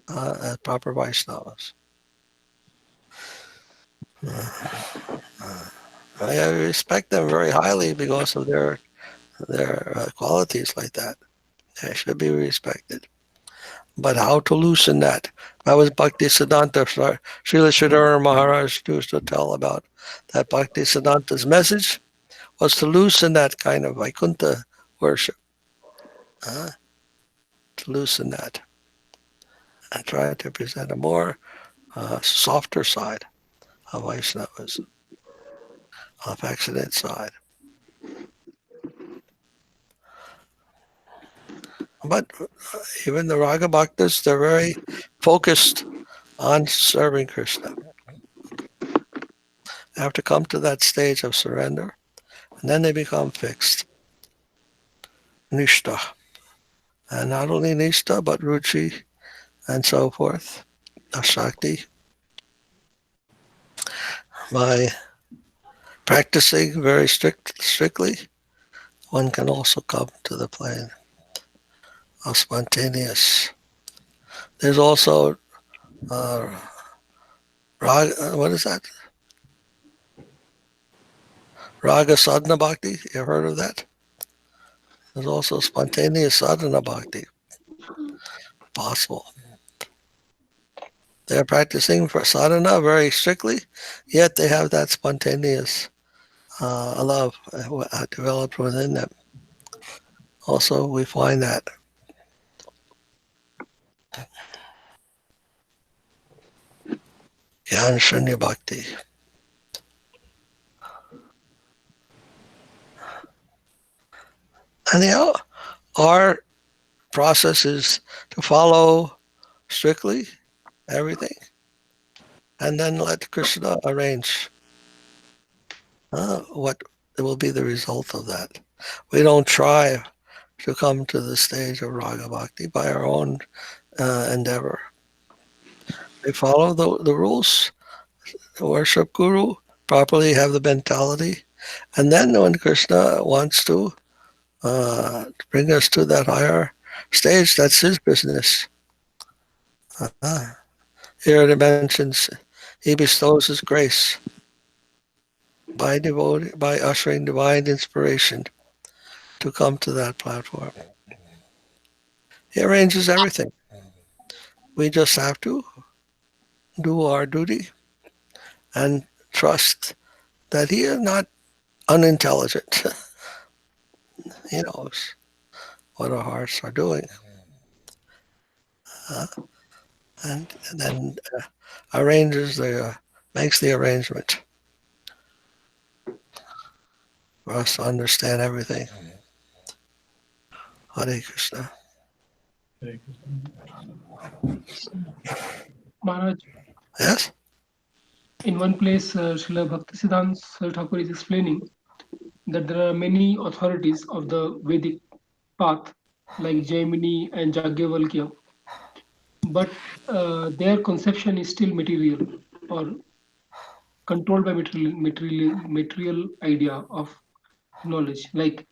as proper Vaishnavas. I respect them very highly because of their qualities like that. They should be respected. But how to loosen that? That was Bhakti Siddhanta. Srila Sridhara Maharaj used to tell about that. Bhakti Siddhanta's message was to loosen that kind of Vaikuntha worship. To loosen that. And try to present a more softer side of Vaishnavas, affectionate side. But even the Raga Bhaktas, they're very focused on serving Krishna. They have to come to that stage of surrender, and then they become fixed. Nishta. And not only Nishta, but Ruchi, and so forth. Shakti. By practicing very strictly, one can also come to the plane of spontaneous. There's also Raga, what is that? Raga Sadhana Bhakti, you heard of that? There's also spontaneous sadhana bhakti possible. They're practicing for sadhana very strictly, yet they have that spontaneous love developed within them. Also, we find that. Gyan Shunya Bhakti. And our process is to follow strictly everything, and then let Krishna arrange what will be the result of that. We don't try to come to the stage of Raga Bhakti by our own endeavor. We follow the rules, worship Guru, properly have the mentality, and then when Krishna wants to bring us to that higher stage, that's his business. Here it mentions he bestows his grace by ushering divine inspiration to come to that platform. He arranges everything. We just have to do our duty and trust that he is not unintelligent. He knows what our hearts are doing. And then makes the arrangement for us to understand everything. Hare Krishna. Maharaj, Yes? in one place, Srila Bhaktisiddhanta Saraswati Thakur is explaining that there are many authorities of the Vedic path, like Jaimini and Yajnavalkya, but their conception is still material or controlled by material idea of knowledge. Like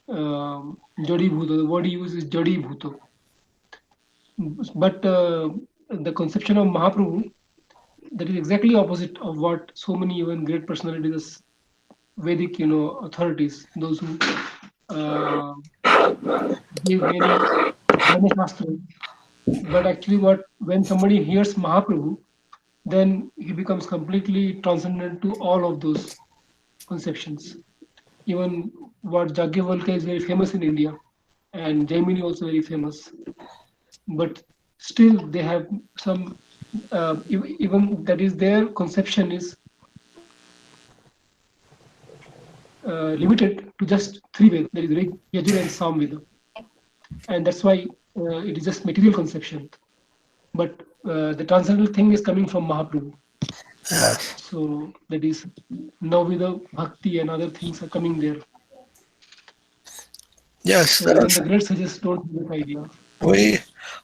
Jadi Bhuta, the word he uses is Jadi Bhuta. But the conception of Mahaprabhu, that is exactly opposite of what so many even great personalities, Vedic, authorities, those who give many Shastras. But actually, when somebody hears Mahaprabhu, then he becomes completely transcendent to all of those conceptions. Even what Yajnavalkya is very famous in India, and Jaimini also very famous. But still, they have some, even that is their conception is limited to just three Vedas, that is Rig, Yajur, and Samveda. And that's why it is just material conception. But the transcendental thing is coming from Mahaprabhu. Yes. So that is now with the bhakti and other things are coming there. Yes, So even the great sages don't have that idea. we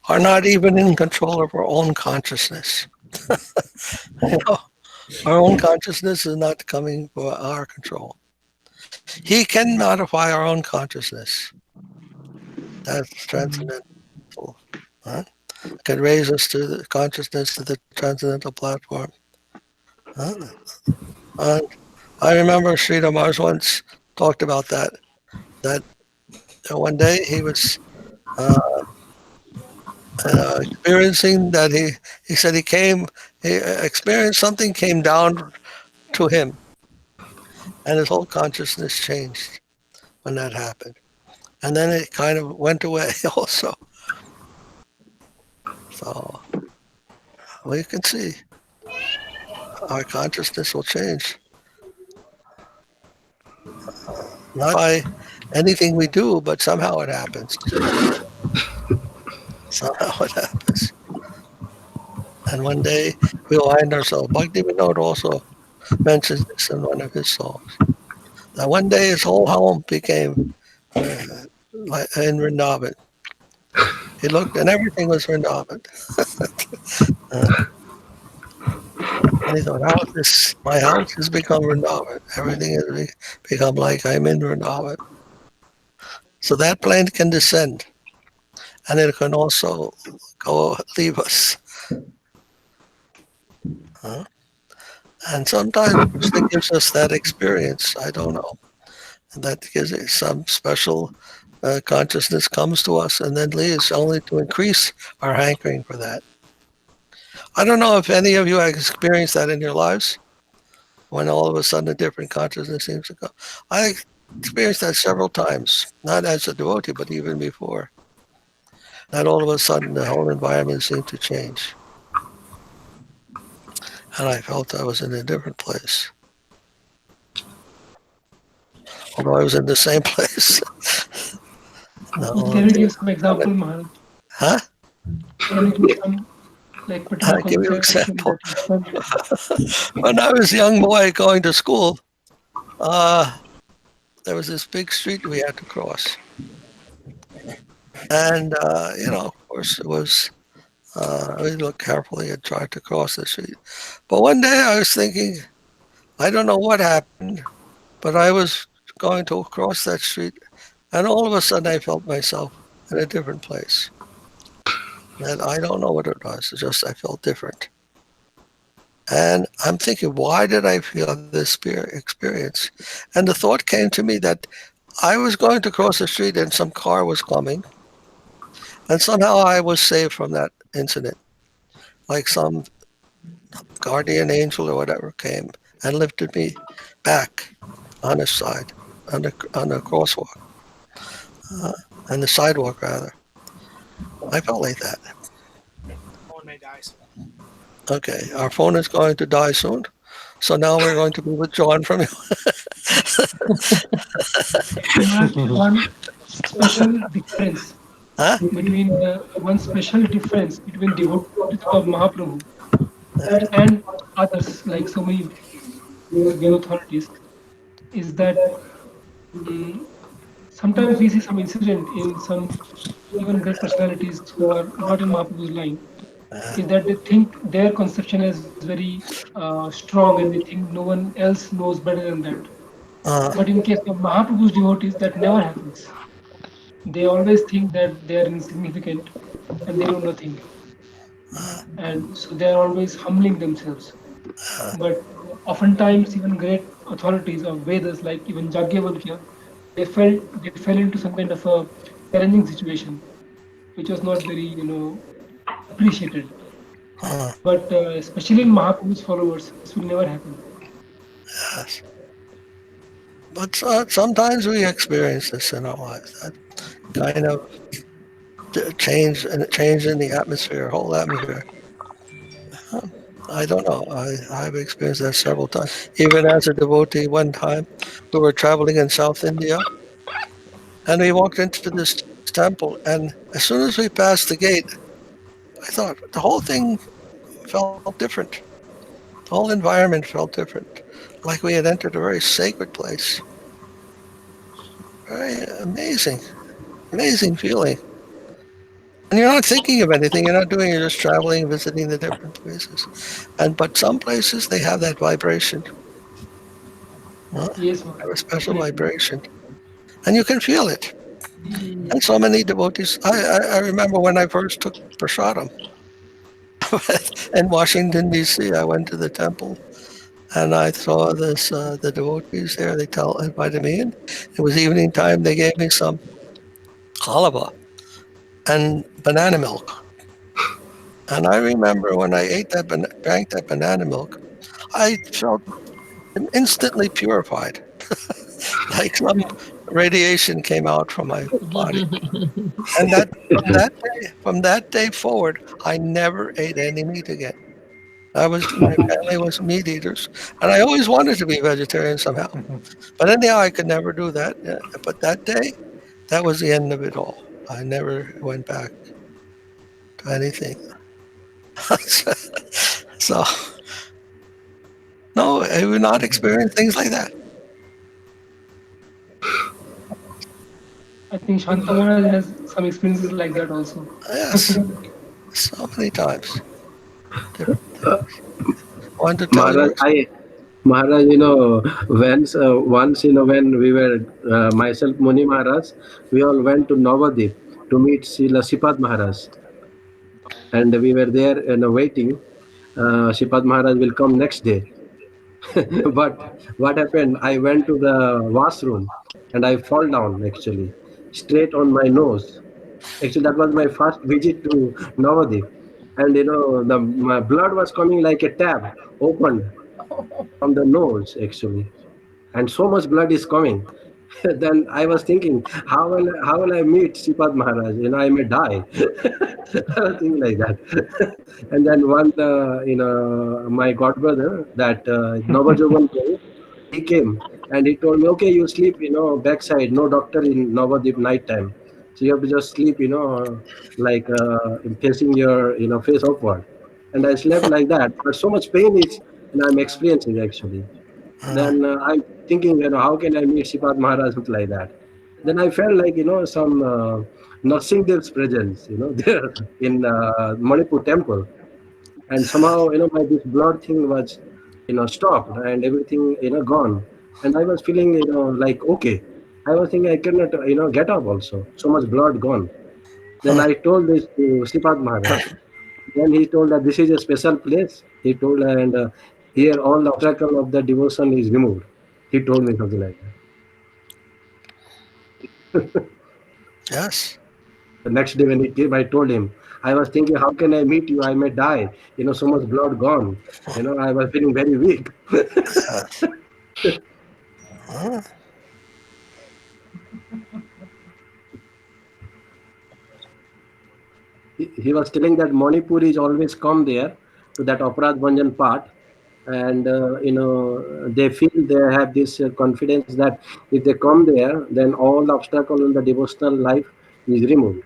are not even in control of our own consciousness. You know, our own consciousness is not coming for our control. He can modify our own consciousness. That's transcendental. Huh? Can raise us to the consciousness to the transcendental platform. Huh? And I remember Sridhar Mars once talked about that. That one day he was uh, experiencing that he said he experienced something came down to him, and his whole consciousness changed when that happened. And then it kind of went away also. So we can see our consciousness will change. Not by anything we do, but somehow it happens. Somehow it happens. And one day we'll find ourselves. Bhakti Vinod also mentions this in one of his songs. That one day his whole home became like in Vrindavan. He looked and everything was Vrindavan. And he thought, how is this? My house has become Vrindavan. Everything has become like I'm in Vrindavan. So that plane can descend, and it can also go leave us. Huh? And sometimes it gives us that experience. I don't know. And that gives it some special consciousness comes to us and then leaves only to increase our hankering for that. I don't know if any of you have experienced that in your lives, when all of a sudden a different consciousness seems to come. I experienced that several times, not as a devotee, but even before. That all of a sudden the whole environment seemed to change. And I felt I was in a different place. Although I was in the same place. Can you give some example, Maharaj? Huh? Can you give some particular I'll give you an conception example. that you felt? When I was a young boy going to school, there was this big street we had to cross. And, of course, it was, we looked carefully and tried to cross the street. But one day I was thinking, I don't know what happened, but I was going to cross that street, and all of a sudden I felt myself in a different place. And I don't know what it was, it's just I felt different. And I'm thinking, why did I feel this experience? And the thought came to me that I was going to cross the street and some car was coming, and somehow I was saved from that incident. Like some guardian angel or whatever came and lifted me back on the side, on the crosswalk, on the sidewalk rather. I felt like that. Phone may die soon. Okay, our phone is going to die soon, so now we're going to be withdrawn from you. One special difference Huh? between one special difference between devotees of Mahaprabhu and others, like so many view authorities, is that sometimes we see some incident in some even great personalities who are not in Mahaprabhu's line, is that they think their conception is very strong and they think no one else knows better than that. But in case of Mahaprabhu's devotees, that never happens. They always think that they are insignificant and they know nothing. And so they are always humbling themselves. But oftentimes, even great authorities of Vedas, like even Jagyavalkya, they fell into some kind of a challenging situation, which was not very, appreciated. But especially in Mahaprabhu's followers, this will never happen. Yes. But sometimes we experience this in our lives, that kind of change in the atmosphere, whole atmosphere. I don't know. I've experienced that several times. Even as a devotee, one time we were traveling in South India, and we walked into this temple, and as soon as we passed the gate, I thought the whole thing felt different. The whole environment felt different, like we had entered a very sacred place. Very amazing, amazing feeling. And you're not thinking of anything. You're not doing. You're just traveling, visiting the different places. But some places they have that vibration. Yes, Have a Maharaj. special Definitely. vibration, and you can feel it. And so many devotees. I remember when I first took prasadam in Washington D.C. I went to the temple and I saw this the devotees there. They invited me in. It was evening time. They gave me some halava and banana milk. And I remember when I ate that, drank that banana milk, I felt instantly purified, like some radiation came out from my body. And from that day forward, I never ate any meat again. My family was meat eaters, and I always wanted to be vegetarian somehow. But anyhow, I could never do that. But that day, that was the end of it all. I never went back to anything. So, no, I would not experience things like that. I think Shanta Maharaj has some experiences like that also. Yes, so many times. Different things. I want to tell you. Maharaj, once, when we were, myself, Muni Maharaj, we all went to Navadip to meet Sripad Maharaj. And we were there waiting. Sripad Maharaj will come next day. But what happened? I went to the washroom and I fall down actually, straight on my nose. Actually, that was my first visit to Navadip. And my blood was coming like a tap opened from the nose actually, and so much blood is coming. Then I was thinking, how will I meet Sripad Maharaj? I may die. I was thinking like that. And then one, my godbrother, that Navajovan, he came and he told me, okay, you sleep, backside, no doctor in Navadip night time. So you have to just sleep, like facing your, face upward. And I slept like that. But so much pain is, I'm experiencing actually. Then I'm thinking, how can I meet Sripad Maharaj like that? Then I felt like, some Narsinghdev's presence, there in Manipur temple. And somehow, my this blood thing was, stopped and everything, gone. And I was feeling, like, okay. I was thinking I cannot, get up also. So much blood gone. Then I told this to Sripad Maharaj. Then he told that this is a special place. He told, and here all the obstacle of the devotion is removed. He told me something like that. Yes. The next day when he came, I told him, I was thinking, how can I meet you? I may die. So much blood gone. I was feeling very weak. Yes. He was telling that Manipur is always come there to that Aparad Bhanjan part. And, they feel they have this confidence that if they come there, then all the obstacle in the devotional life is removed.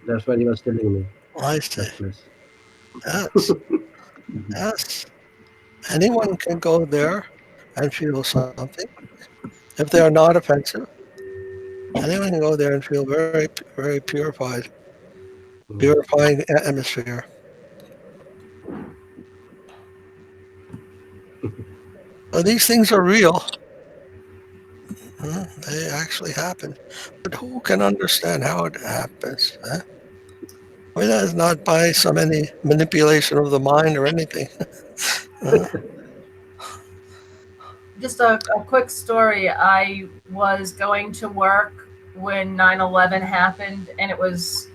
That's what he was telling me. I see. That place. Yes. Yes. Anyone can go there and feel something. If they are not offensive, anyone can go there and feel very, very purified, purifying atmosphere. So these things are real. They actually happen. But who can understand how it happens? I mean, that is not by any manipulation of the mind or anything. Just a quick story. I was going to work when 9/11 happened, and it was,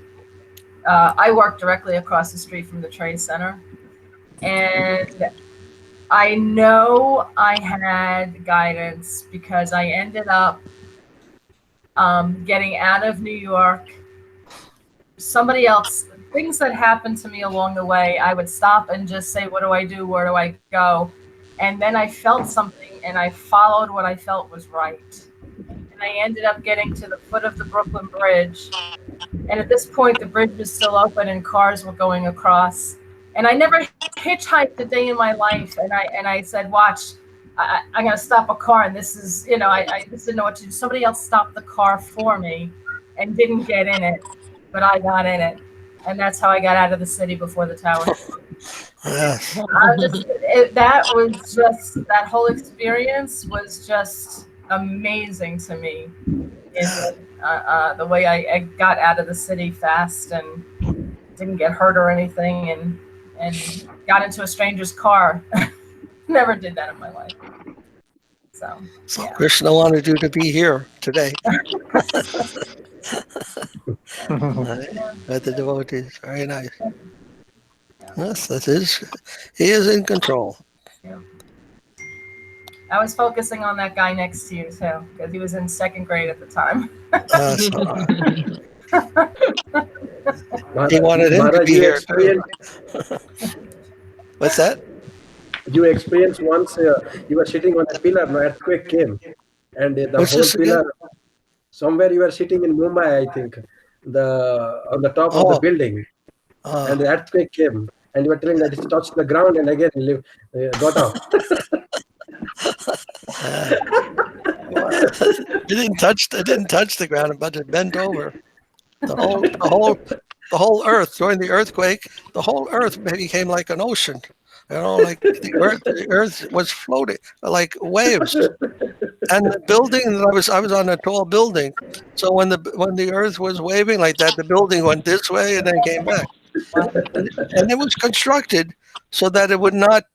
I worked directly across the street from the Trade Center. And I know I had guidance because I ended up getting out of New York. Somebody else, things that happened to me along the way, I would stop and just say, what do I do? Where do I go? And then I felt something and I followed what I felt was right. And I ended up getting to the foot of the Brooklyn Bridge. And at this point, the bridge was still open and cars were going across. And I never hitchhiked a day in my life. And I said, watch, I'm going to stop a car. And this is, I just didn't know what to do. Somebody else stopped the car for me and didn't get in it, but I got in it. And that's how I got out of the city before the tower. Yes. That whole experience was just amazing to me. The way I got out of the city fast and didn't get hurt or anything, and got into a stranger's car. Never did that in my life. So yeah. Krishna wanted you to be here today. At the devotees. Very nice. Yes, that is. He is in control. Yeah. I was focusing on that guy next to you too, because he was in second grade at the time. He wanted him to be here too. What's that? You experienced once you were sitting on a pillar, an earthquake came, and the whole pillar. Somewhere you were sitting in Mumbai, I think, on the top of the building, and the earthquake came, and you were telling that it touched the ground and again got up. It didn't touch the ground, but it bent over. The whole earth during the earthquake. The whole earth became like an ocean. Like the earth was floating like waves. And the building that I was on a tall building. So when the earth was waving like that, the building went this way and then came back. And it was constructed so that it would not,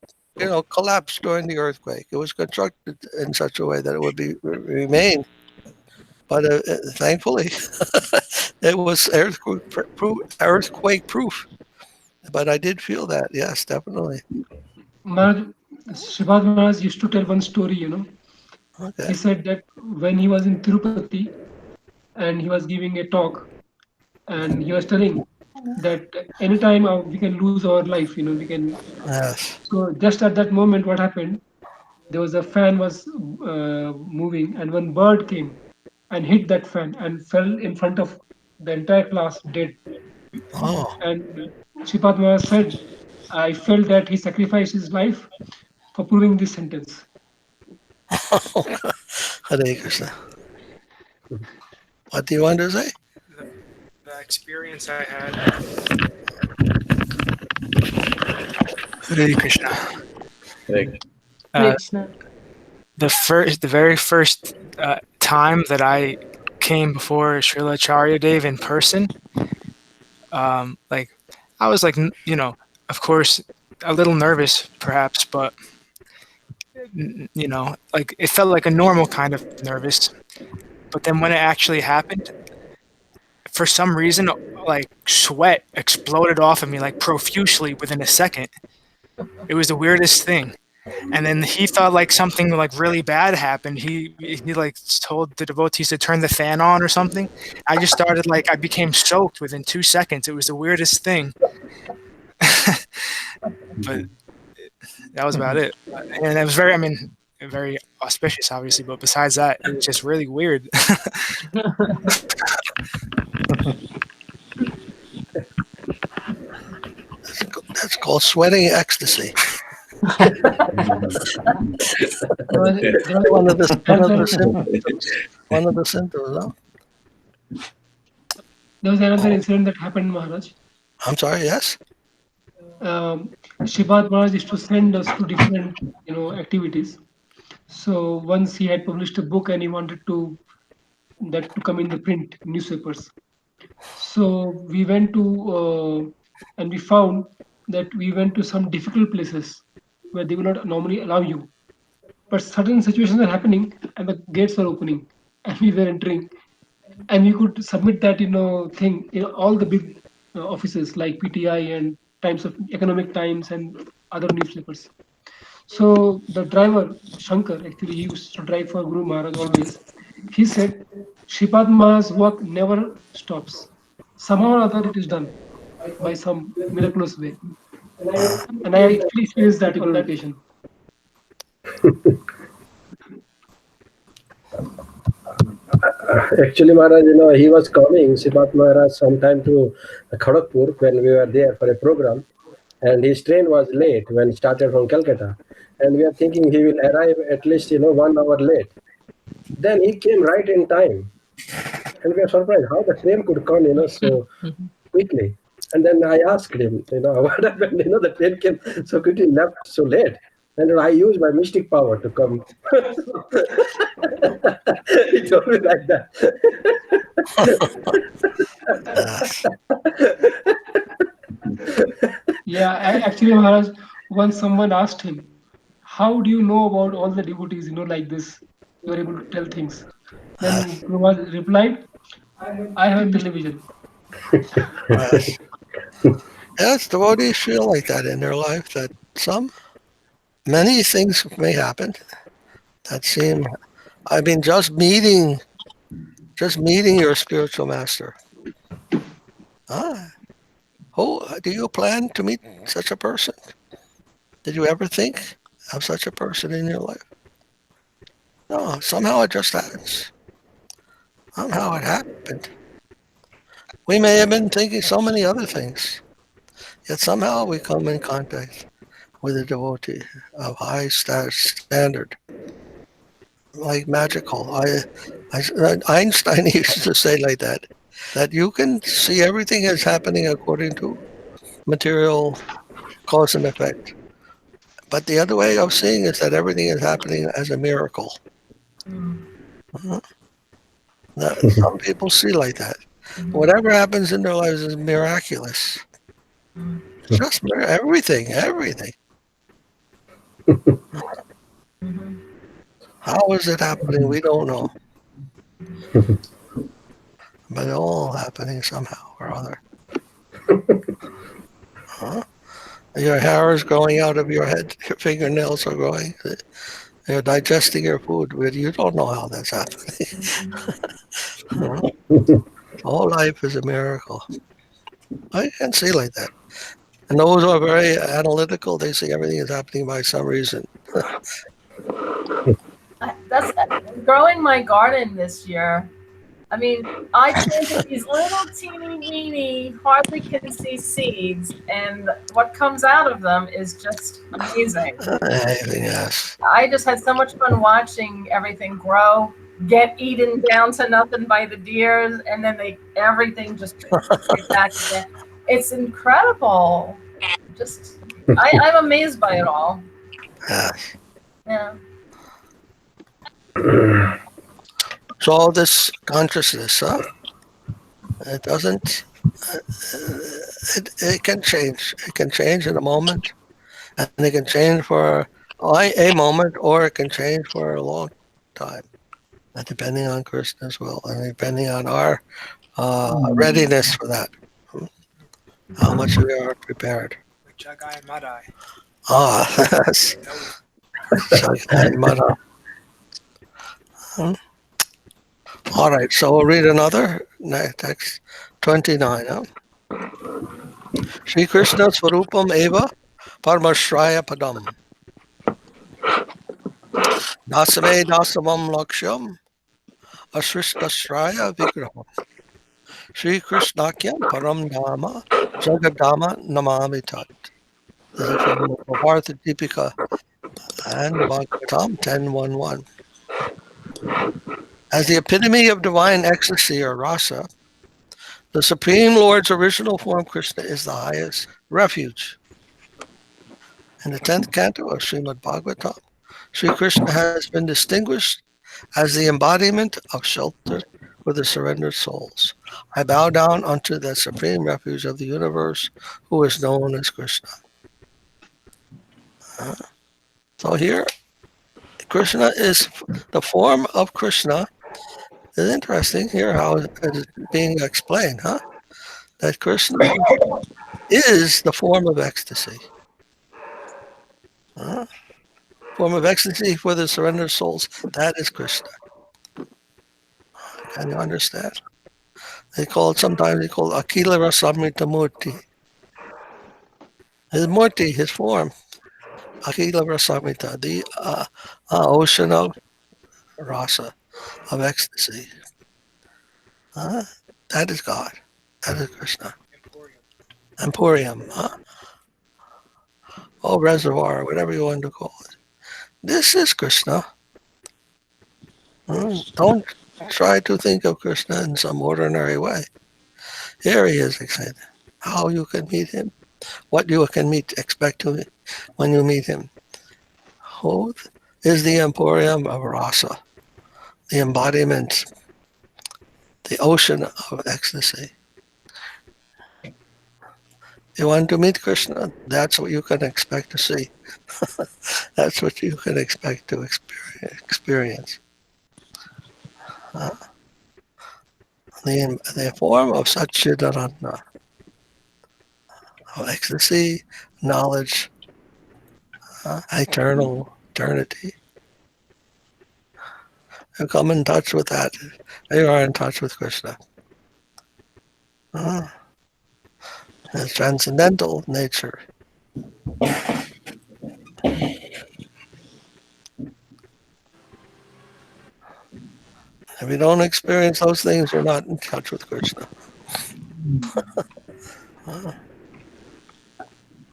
collapse during the earthquake. It was constructed in such a way that it would remain. But thankfully, it was earthquake proof. But I did feel that, yes, definitely. Sripad Maharaj used to tell one story, Okay. He said that when he was in Tirupati and he was giving a talk, and he was telling that anytime we can lose our life, we can. Yes. So just at that moment, what happened? There was a fan was moving, and one bird came and hit that fan and fell in front of the entire class dead. Oh. And Sripad Maharaj said, I felt that he sacrificed his life for proving this sentence. Hare Krishna. What do you want to say? The experience I had. Hare Krishna. The very first time that I came before Srila Acharya Dev in person, I was of course, a little nervous perhaps, but it felt like a normal kind of nervous. But then when it actually happened, for some reason, sweat exploded off of me profusely within a second. It was the weirdest thing. And then he thought something really bad happened. He told the devotees to turn the fan on or something. I just started I became soaked within 2 seconds. It was the weirdest thing. But that was about it. And it was very auspicious, obviously. But besides that, it was just really weird. That's called sweating ecstasy. one of the symptoms, no? There was another incident that happened, Maharaj. I'm sorry, yes? Sripad Maharaj used to send us to different, activities. So once he had published a book and he wanted that to come in the print newspapers. So we went to, and we found that we went to some difficult places where they will not normally allow you. But certain situations are happening and the gates were opening and we were entering. And you could submit that, thing in all the big offices like PTI and Times of Economic Times and other newspapers. So the driver, Shankar, actually he used to drive for Guru Maharaj always. He said, Sripad Maharaj's work never stops. Somehow or other it is done by some miraculous way. And I actually experienced that on occasion. Actually, Maharaj, he was coming, Sripad Maharaj, sometime to Kharagpur when we were there for a program, and his train was late when started from Calcutta, and we are thinking he will arrive at least 1 hour late. Then he came right in time, and we are surprised how the train could come, so quickly. And then I asked him, what happened? The train came so quickly, left so late. And I used my mystic power to come. He told me like that. Yeah, actually, Maharaj, once someone asked him, "How do you know about all the devotees? Like this, you are able to tell things." Then Prabhupada replied, "I have a television." Yes, devotees feel like that in their life, that many things may happen that seem, just meeting your spiritual master. Do you plan to meet such a person? Did you ever think of such a person in your life? No, somehow it just happens. Somehow it happened. We may have been thinking so many other things, yet somehow we come in contact with a devotee of high standard, like magical. Einstein used to say like that you can see everything is happening according to material cause and effect. But the other way of seeing is that everything is happening as a miracle. Some people see like that. Whatever happens in their lives is miraculous. Just everything. How is it happening? We don't know. But it's all happening somehow or other. Your hair is growing out of your head. Your fingernails are growing. You're digesting your food. But you don't know how that's happening. All life is a miracle. I can see like that. And those who are very analytical, they see everything is happening by some reason. That's growing my garden this year. I planted these little teeny weeny, hardly can see seeds, and what comes out of them is just amazing. Yes. I just had so much fun watching everything grow, get eaten down to nothing by the deers, and then everything just right back again. It's incredible. I'm amazed by it all. Yes. Yeah. So this consciousness, it doesn't, it can change. It can change in a moment, and it can change for a moment, or it can change for a long time, depending on Krishna's will, and depending on our readiness for that, how much we are prepared. Jagai Madai. Yes. Jagai Madhava. All right, so we'll read another text, 29. Sri Krishna Swarupam Eva Paramashraya Padam. Dasave Dasavam Lakshyam Asrishtashraya Vigraham. Sri Krishnakyam Param Dhamma Jagadama Namami Tat. This is from Bharata Deepika and Bhagavatam 10.1.1. As the epitome of divine ecstasy or rasa, the Supreme Lord's original form, Krishna, is the highest refuge. In the 10th canto of Srimad Bhagavatam, Sri Krishna has been distinguished as the embodiment of shelter for the surrendered souls. I bow down unto the supreme refuge of the universe, who is known as Krishna. So here, Krishna is the form of Krishna. It's interesting here how it is being explained, that Krishna is the form of ecstasy. Form of ecstasy for the surrendered souls. That is Krishna. Can you understand? Sometimes they call it Akila Rasamrita Murti. His Murti, his form, Akila Rasamrita, the ocean of rasa, of ecstasy. That is God. That is Krishna. Emporium. Emporium. Oh, reservoir, whatever you want to call it. This is Krishna. Don't try to think of Krishna in some ordinary way. Here he is, excited. How you can meet him, what you can expect to when you meet him. Who is the emporium of rasa, the embodiment, the ocean of ecstasy. You want to meet Krishna, that's what you can expect to see. That's what you can expect to experience. The form of sat-cit-ananda, of ecstasy, knowledge, eternity. You come in touch with that. You are in touch with Krishna. His transcendental nature. If you don't experience those things, you're not in touch with Krishna.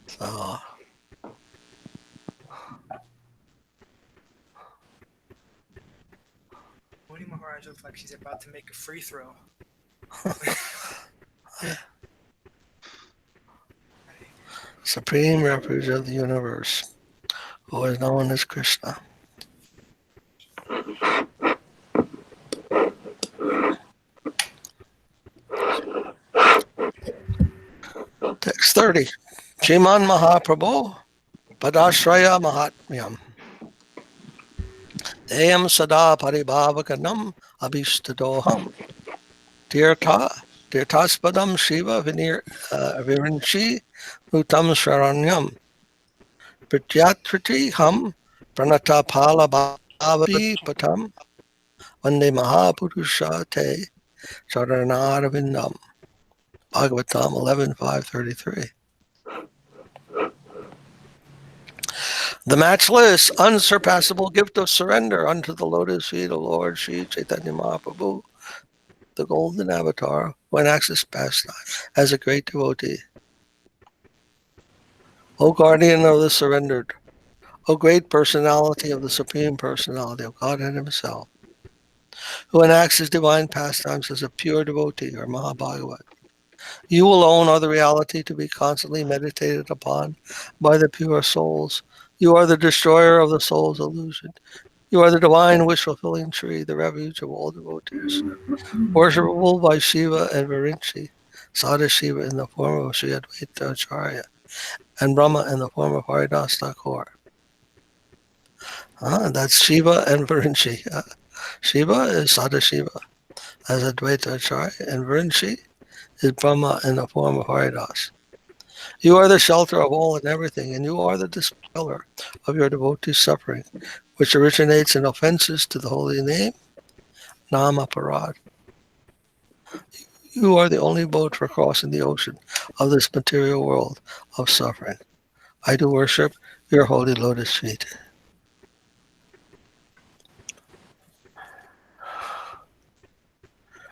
So, Puri Maharaj looks like she's about to make a free throw. Supreme refuge of the universe, who is known as Krishna. Text 30. Shriman Mahaprabhu Padashraya Mahatmyam Deyam Sada Paribhavakanam Abhishtadoham Tirthaspadam Shiva Virinchi Utam Sharanyam Prityatriti Ham Pranata Pala Bhavavi Patam Vande Mahapurusha Te Charanarvindam. Bhagavatam 11.533. The matchless, unsurpassable gift of surrender unto the lotus feet of Lord Sri Chaitanya Mahaprabhu, the golden avatar, when accessed pastime as a great devotee. O guardian of the surrendered, O great personality of the Supreme Personality of Godhead Himself, who enacts His divine pastimes as a pure devotee or Mahabhagavat. You alone are the reality to be constantly meditated upon by the pure souls. You are the destroyer of the soul's illusion. You are the divine wish-fulfilling tree, the refuge of all devotees, worshipable by Shiva and Virinchi, Sadashiva in the form of Sri Advaita Acharya, and Brahma in the form of Haridas Thakur. That's Shiva and Virinchi. Shiva is Sadashiva as Advaita Acharya, and Virinchi is Brahma in the form of Haridas. You are the shelter of all and everything, and you are the dispeller of your devotee's suffering, which originates in offenses to the holy name, Nama Parad. You are the only boat for crossing the ocean of this material world of suffering. I do worship your holy lotus feet.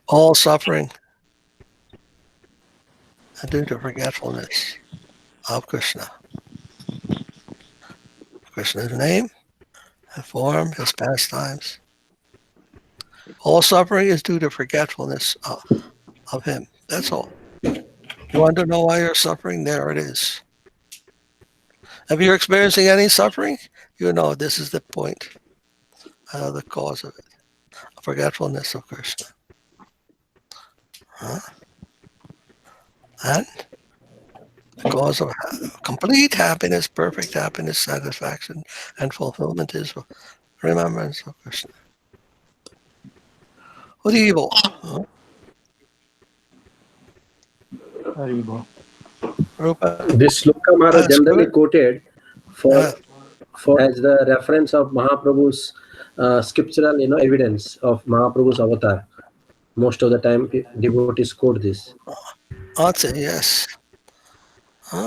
All suffering is due to forgetfulness of Krishna. Krishna's name, his form, his pastimes. All suffering is due to forgetfulness of him. That's all. You want to know why you're suffering? There it is. If you're experiencing any suffering, you know this is the point, the cause of it. Forgetfulness of Krishna. And the cause of complete happiness, perfect happiness, satisfaction, and fulfillment is remembrance of Krishna. What evil? Rupa. This sloka Maharaj generally quoted for as the reference of Mahaprabhu's scriptural evidence of Mahaprabhu's avatar. Most of the time devotees quote this. Yes.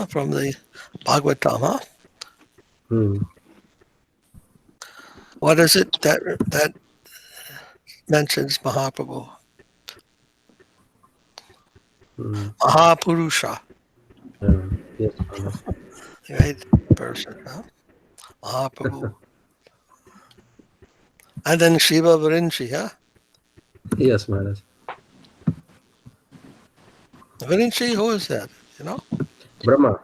From the Bhagavatam, What is it that mentions Mahaprabhu? Mahapurusha. Yes, Maharaj. Great person. Huh? Mahaprabhu. And then Shiva Virinchi, huh? Yes, Maharaj. Virinchi, who is that? You know? Brahma.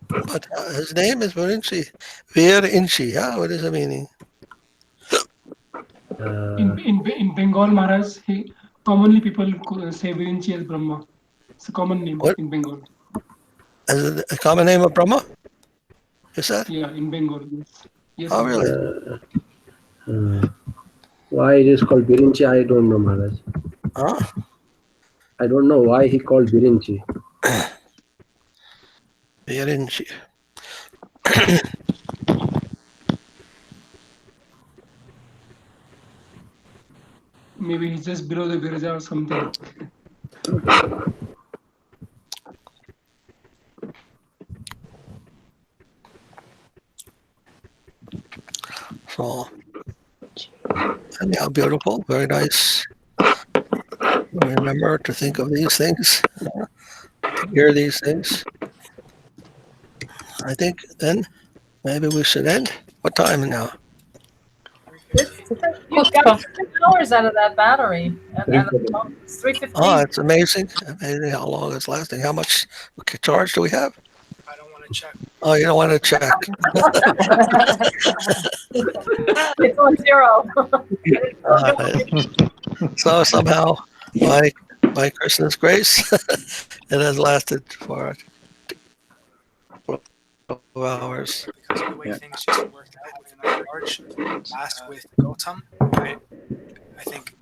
But his name is Virinchi. Virinchi, huh? What is the meaning? In Bengal, Maharaj, commonly people say Virinchi as Brahma. It's a common name What? in Bengal. Is it a common name of Brahma? Is that? Yeah, in Bengal. Yes. Yes. Oh, Maharaj. really? Why it is called Birinchi, I don't know, Maharaj. Huh? I don't know why he called Birinchi. Virinchi. Maybe he's just below the Viraja or something. So, anyhow, beautiful, very nice. Remember to think of these things, to hear these things. I think then maybe we should end. What time now? You got 2 hours out of that battery. It's 3:15. Oh, it's amazing. Amazing how long it's lasting. How much charge do we have? I don't want to check. Oh, you don't want to check. It's on 0. So somehow, by Krishna's grace, it has lasted for 12 hours. Because of the way things just worked out with my charge class with Gautam, I think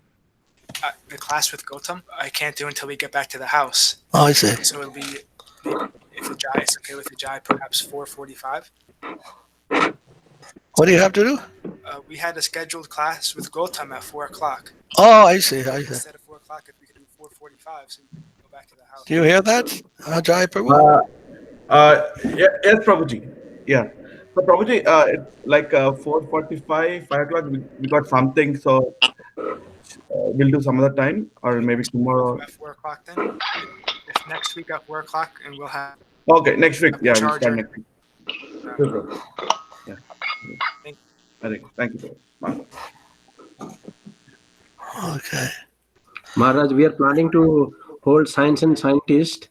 the class with Gautam I can't do until we get back to the house. Oh, I see. So it'll be, if the Jai is okay with the Jai, perhaps 4:45. What do you have to do? We had a scheduled class with Gautam at 4 o'clock. Oh, I see. I see. Instead of 4 o'clock, if we could do 4:45, so we can go back to the house. Do you hear that, Jai Prabhu? Yes, Prabhuji. Yeah. So Prabhuji, it's like 4:45, 5 o'clock. We got something, so we'll do some other time, or maybe tomorrow. At 4 o'clock then. If next week at 4 o'clock, and we'll have. Okay, next week. Yeah, we'll start Charger. next week. Good, Prabhu. Yeah. I think. Thank you, Prabhu. Bye. Okay. Maharaj, we are planning to hold Science and Scientist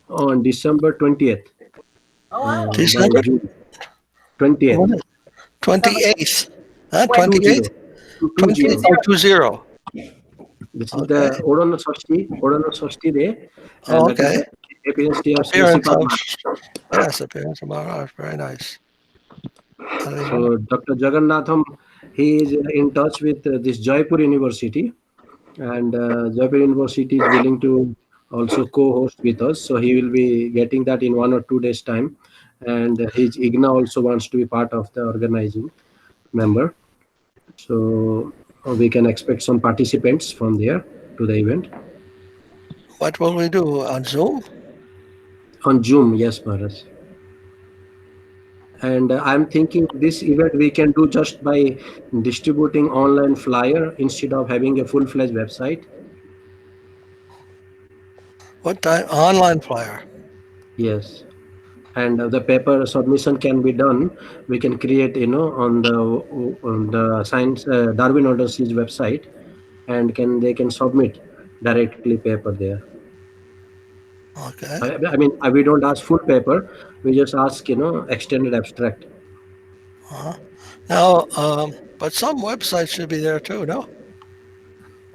on December 20th. Oh, wow. December 20th. 28th. Huh? Wait. 28th? 20. This is the Odana Sashti Day. Oh, okay. Appearance day of Appearance Sripad. of, yes, appearance of Maharaj. Very nice. So Dr. Jagannatham, he is in touch with this Jaipur University, and Jaipur University is willing to also co-host with us. So he will be getting that in 1 or 2 days' time, and his IGNA also wants to be part of the organizing member. So we can expect some participants from there to the event. What will we do on Zoom? On Zoom, yes, Maharaj. And I'm thinking this event we can do just by distributing online flyer instead of having a full-fledged website. What time? Online flyer. Yes. And the paper submission can be done. We can create, on the Science Darwin Overseas website, and they can submit directly paper there. Okay. I mean, we don't ask full paper. We just ask, extended abstract. Now, but some websites should be there too, no?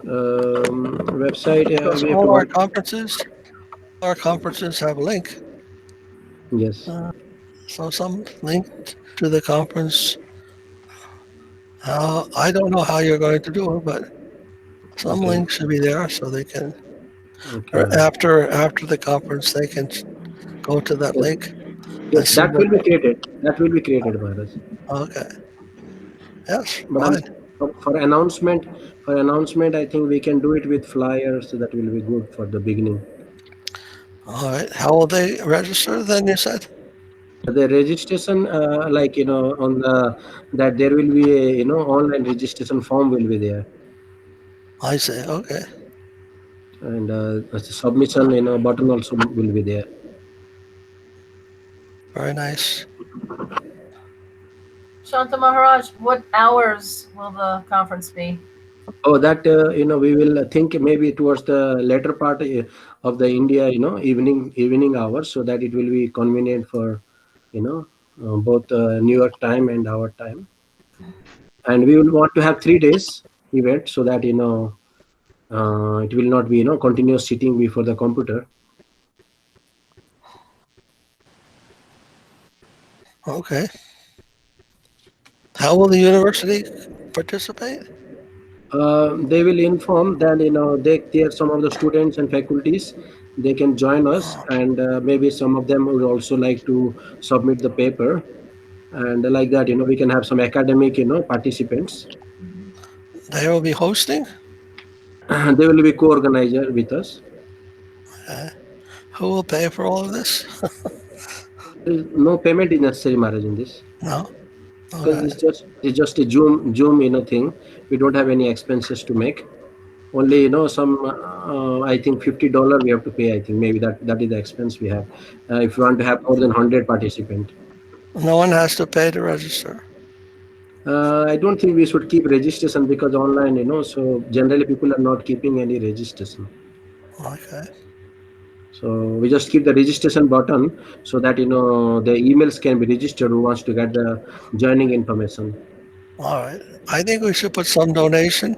Website. Because We have all to our work- conferences have a link. Yes. So some link to the conference. I don't know how you're going to do it, but some link should be there so they can. Or after the conference, they can go to that link. Yes, that will be created. That will be created, Maharaj. Okay. Yes. But for announcement, I think we can do it with flyers. So that will be good for the beginning. All right. How will they register then, you said? The registration, on that there will be a, online registration form will be there. I see. Okay. and the submission, button also will be there. Very nice. Shanta Maharaj, what hours will the conference be? Oh, that we will think maybe towards the later part of the India, evening hours, so that it will be convenient for both New York time and our time. And we will want to have 3 days event, so that it will not be continuous sitting before the computer. Okay. How will the university participate? They will inform that they are some of the students and faculties, they can join us, and maybe some of them would also like to submit the paper, and like that we can have some academic participants. They will be hosting? They will be co-organizer with us. Who will pay for all of this? There is no payment is necessary, Maharaj, in this, No? because Okay. it's just a Zoom thing. We don't have any expenses to make. Only some I think $50 we have to pay. I think maybe that is the expense we have if you want to have more than 100 participants. No one has to pay to register. I don't think we should keep registration, because online, so generally people are not keeping any registration. Okay. So we just keep the registration button, so that the emails can be registered who wants to get the joining information. All right. I think we should put some donation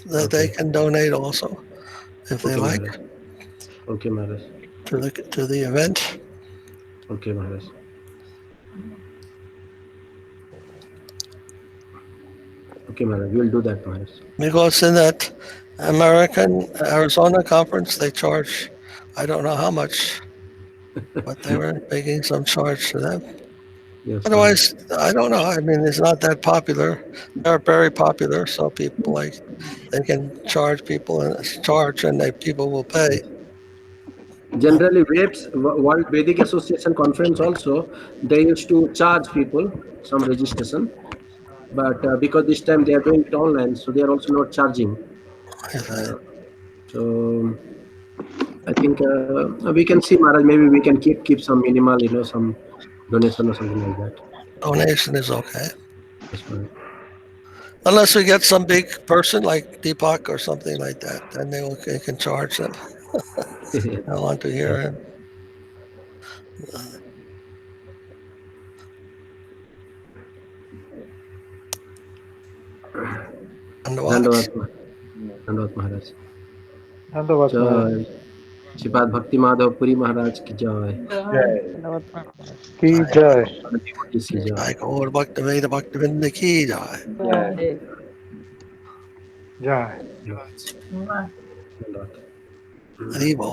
that they Okay. can donate also, if they Okay, like, Maharaj. Okay, Maharaj. to the event. Okay, Maharaj. Okay, Maharaj. We'll do that, Maharaj. Because in that American Arizona conference, they charge, I don't know how much, but they were making some charge to them. Yes, Maharaj. Otherwise, I don't know. I mean, it's not that popular. They're very popular, so people they can charge people and people will pay. Generally, World Vedic Association conference also, they used to charge people some registration, but because this time they are doing it online, so they are also not charging. So I think we can see, Maharaj. Maybe we can keep some minimal, some donation or something like that. Donation is okay. Yes, Maharaj. Unless we get some big person like Deepak or something like that, then they can charge them. I want to hear him. And what? Dandavad Maharaj. Dandavad Maharaj. Jai. Sripad Bhakti Madhava Puri Maharaj ki jai. Ki jai. Devotees ki jai. Like old Bhaktivinoda ki jai. Jai. Dandavad. Haribo.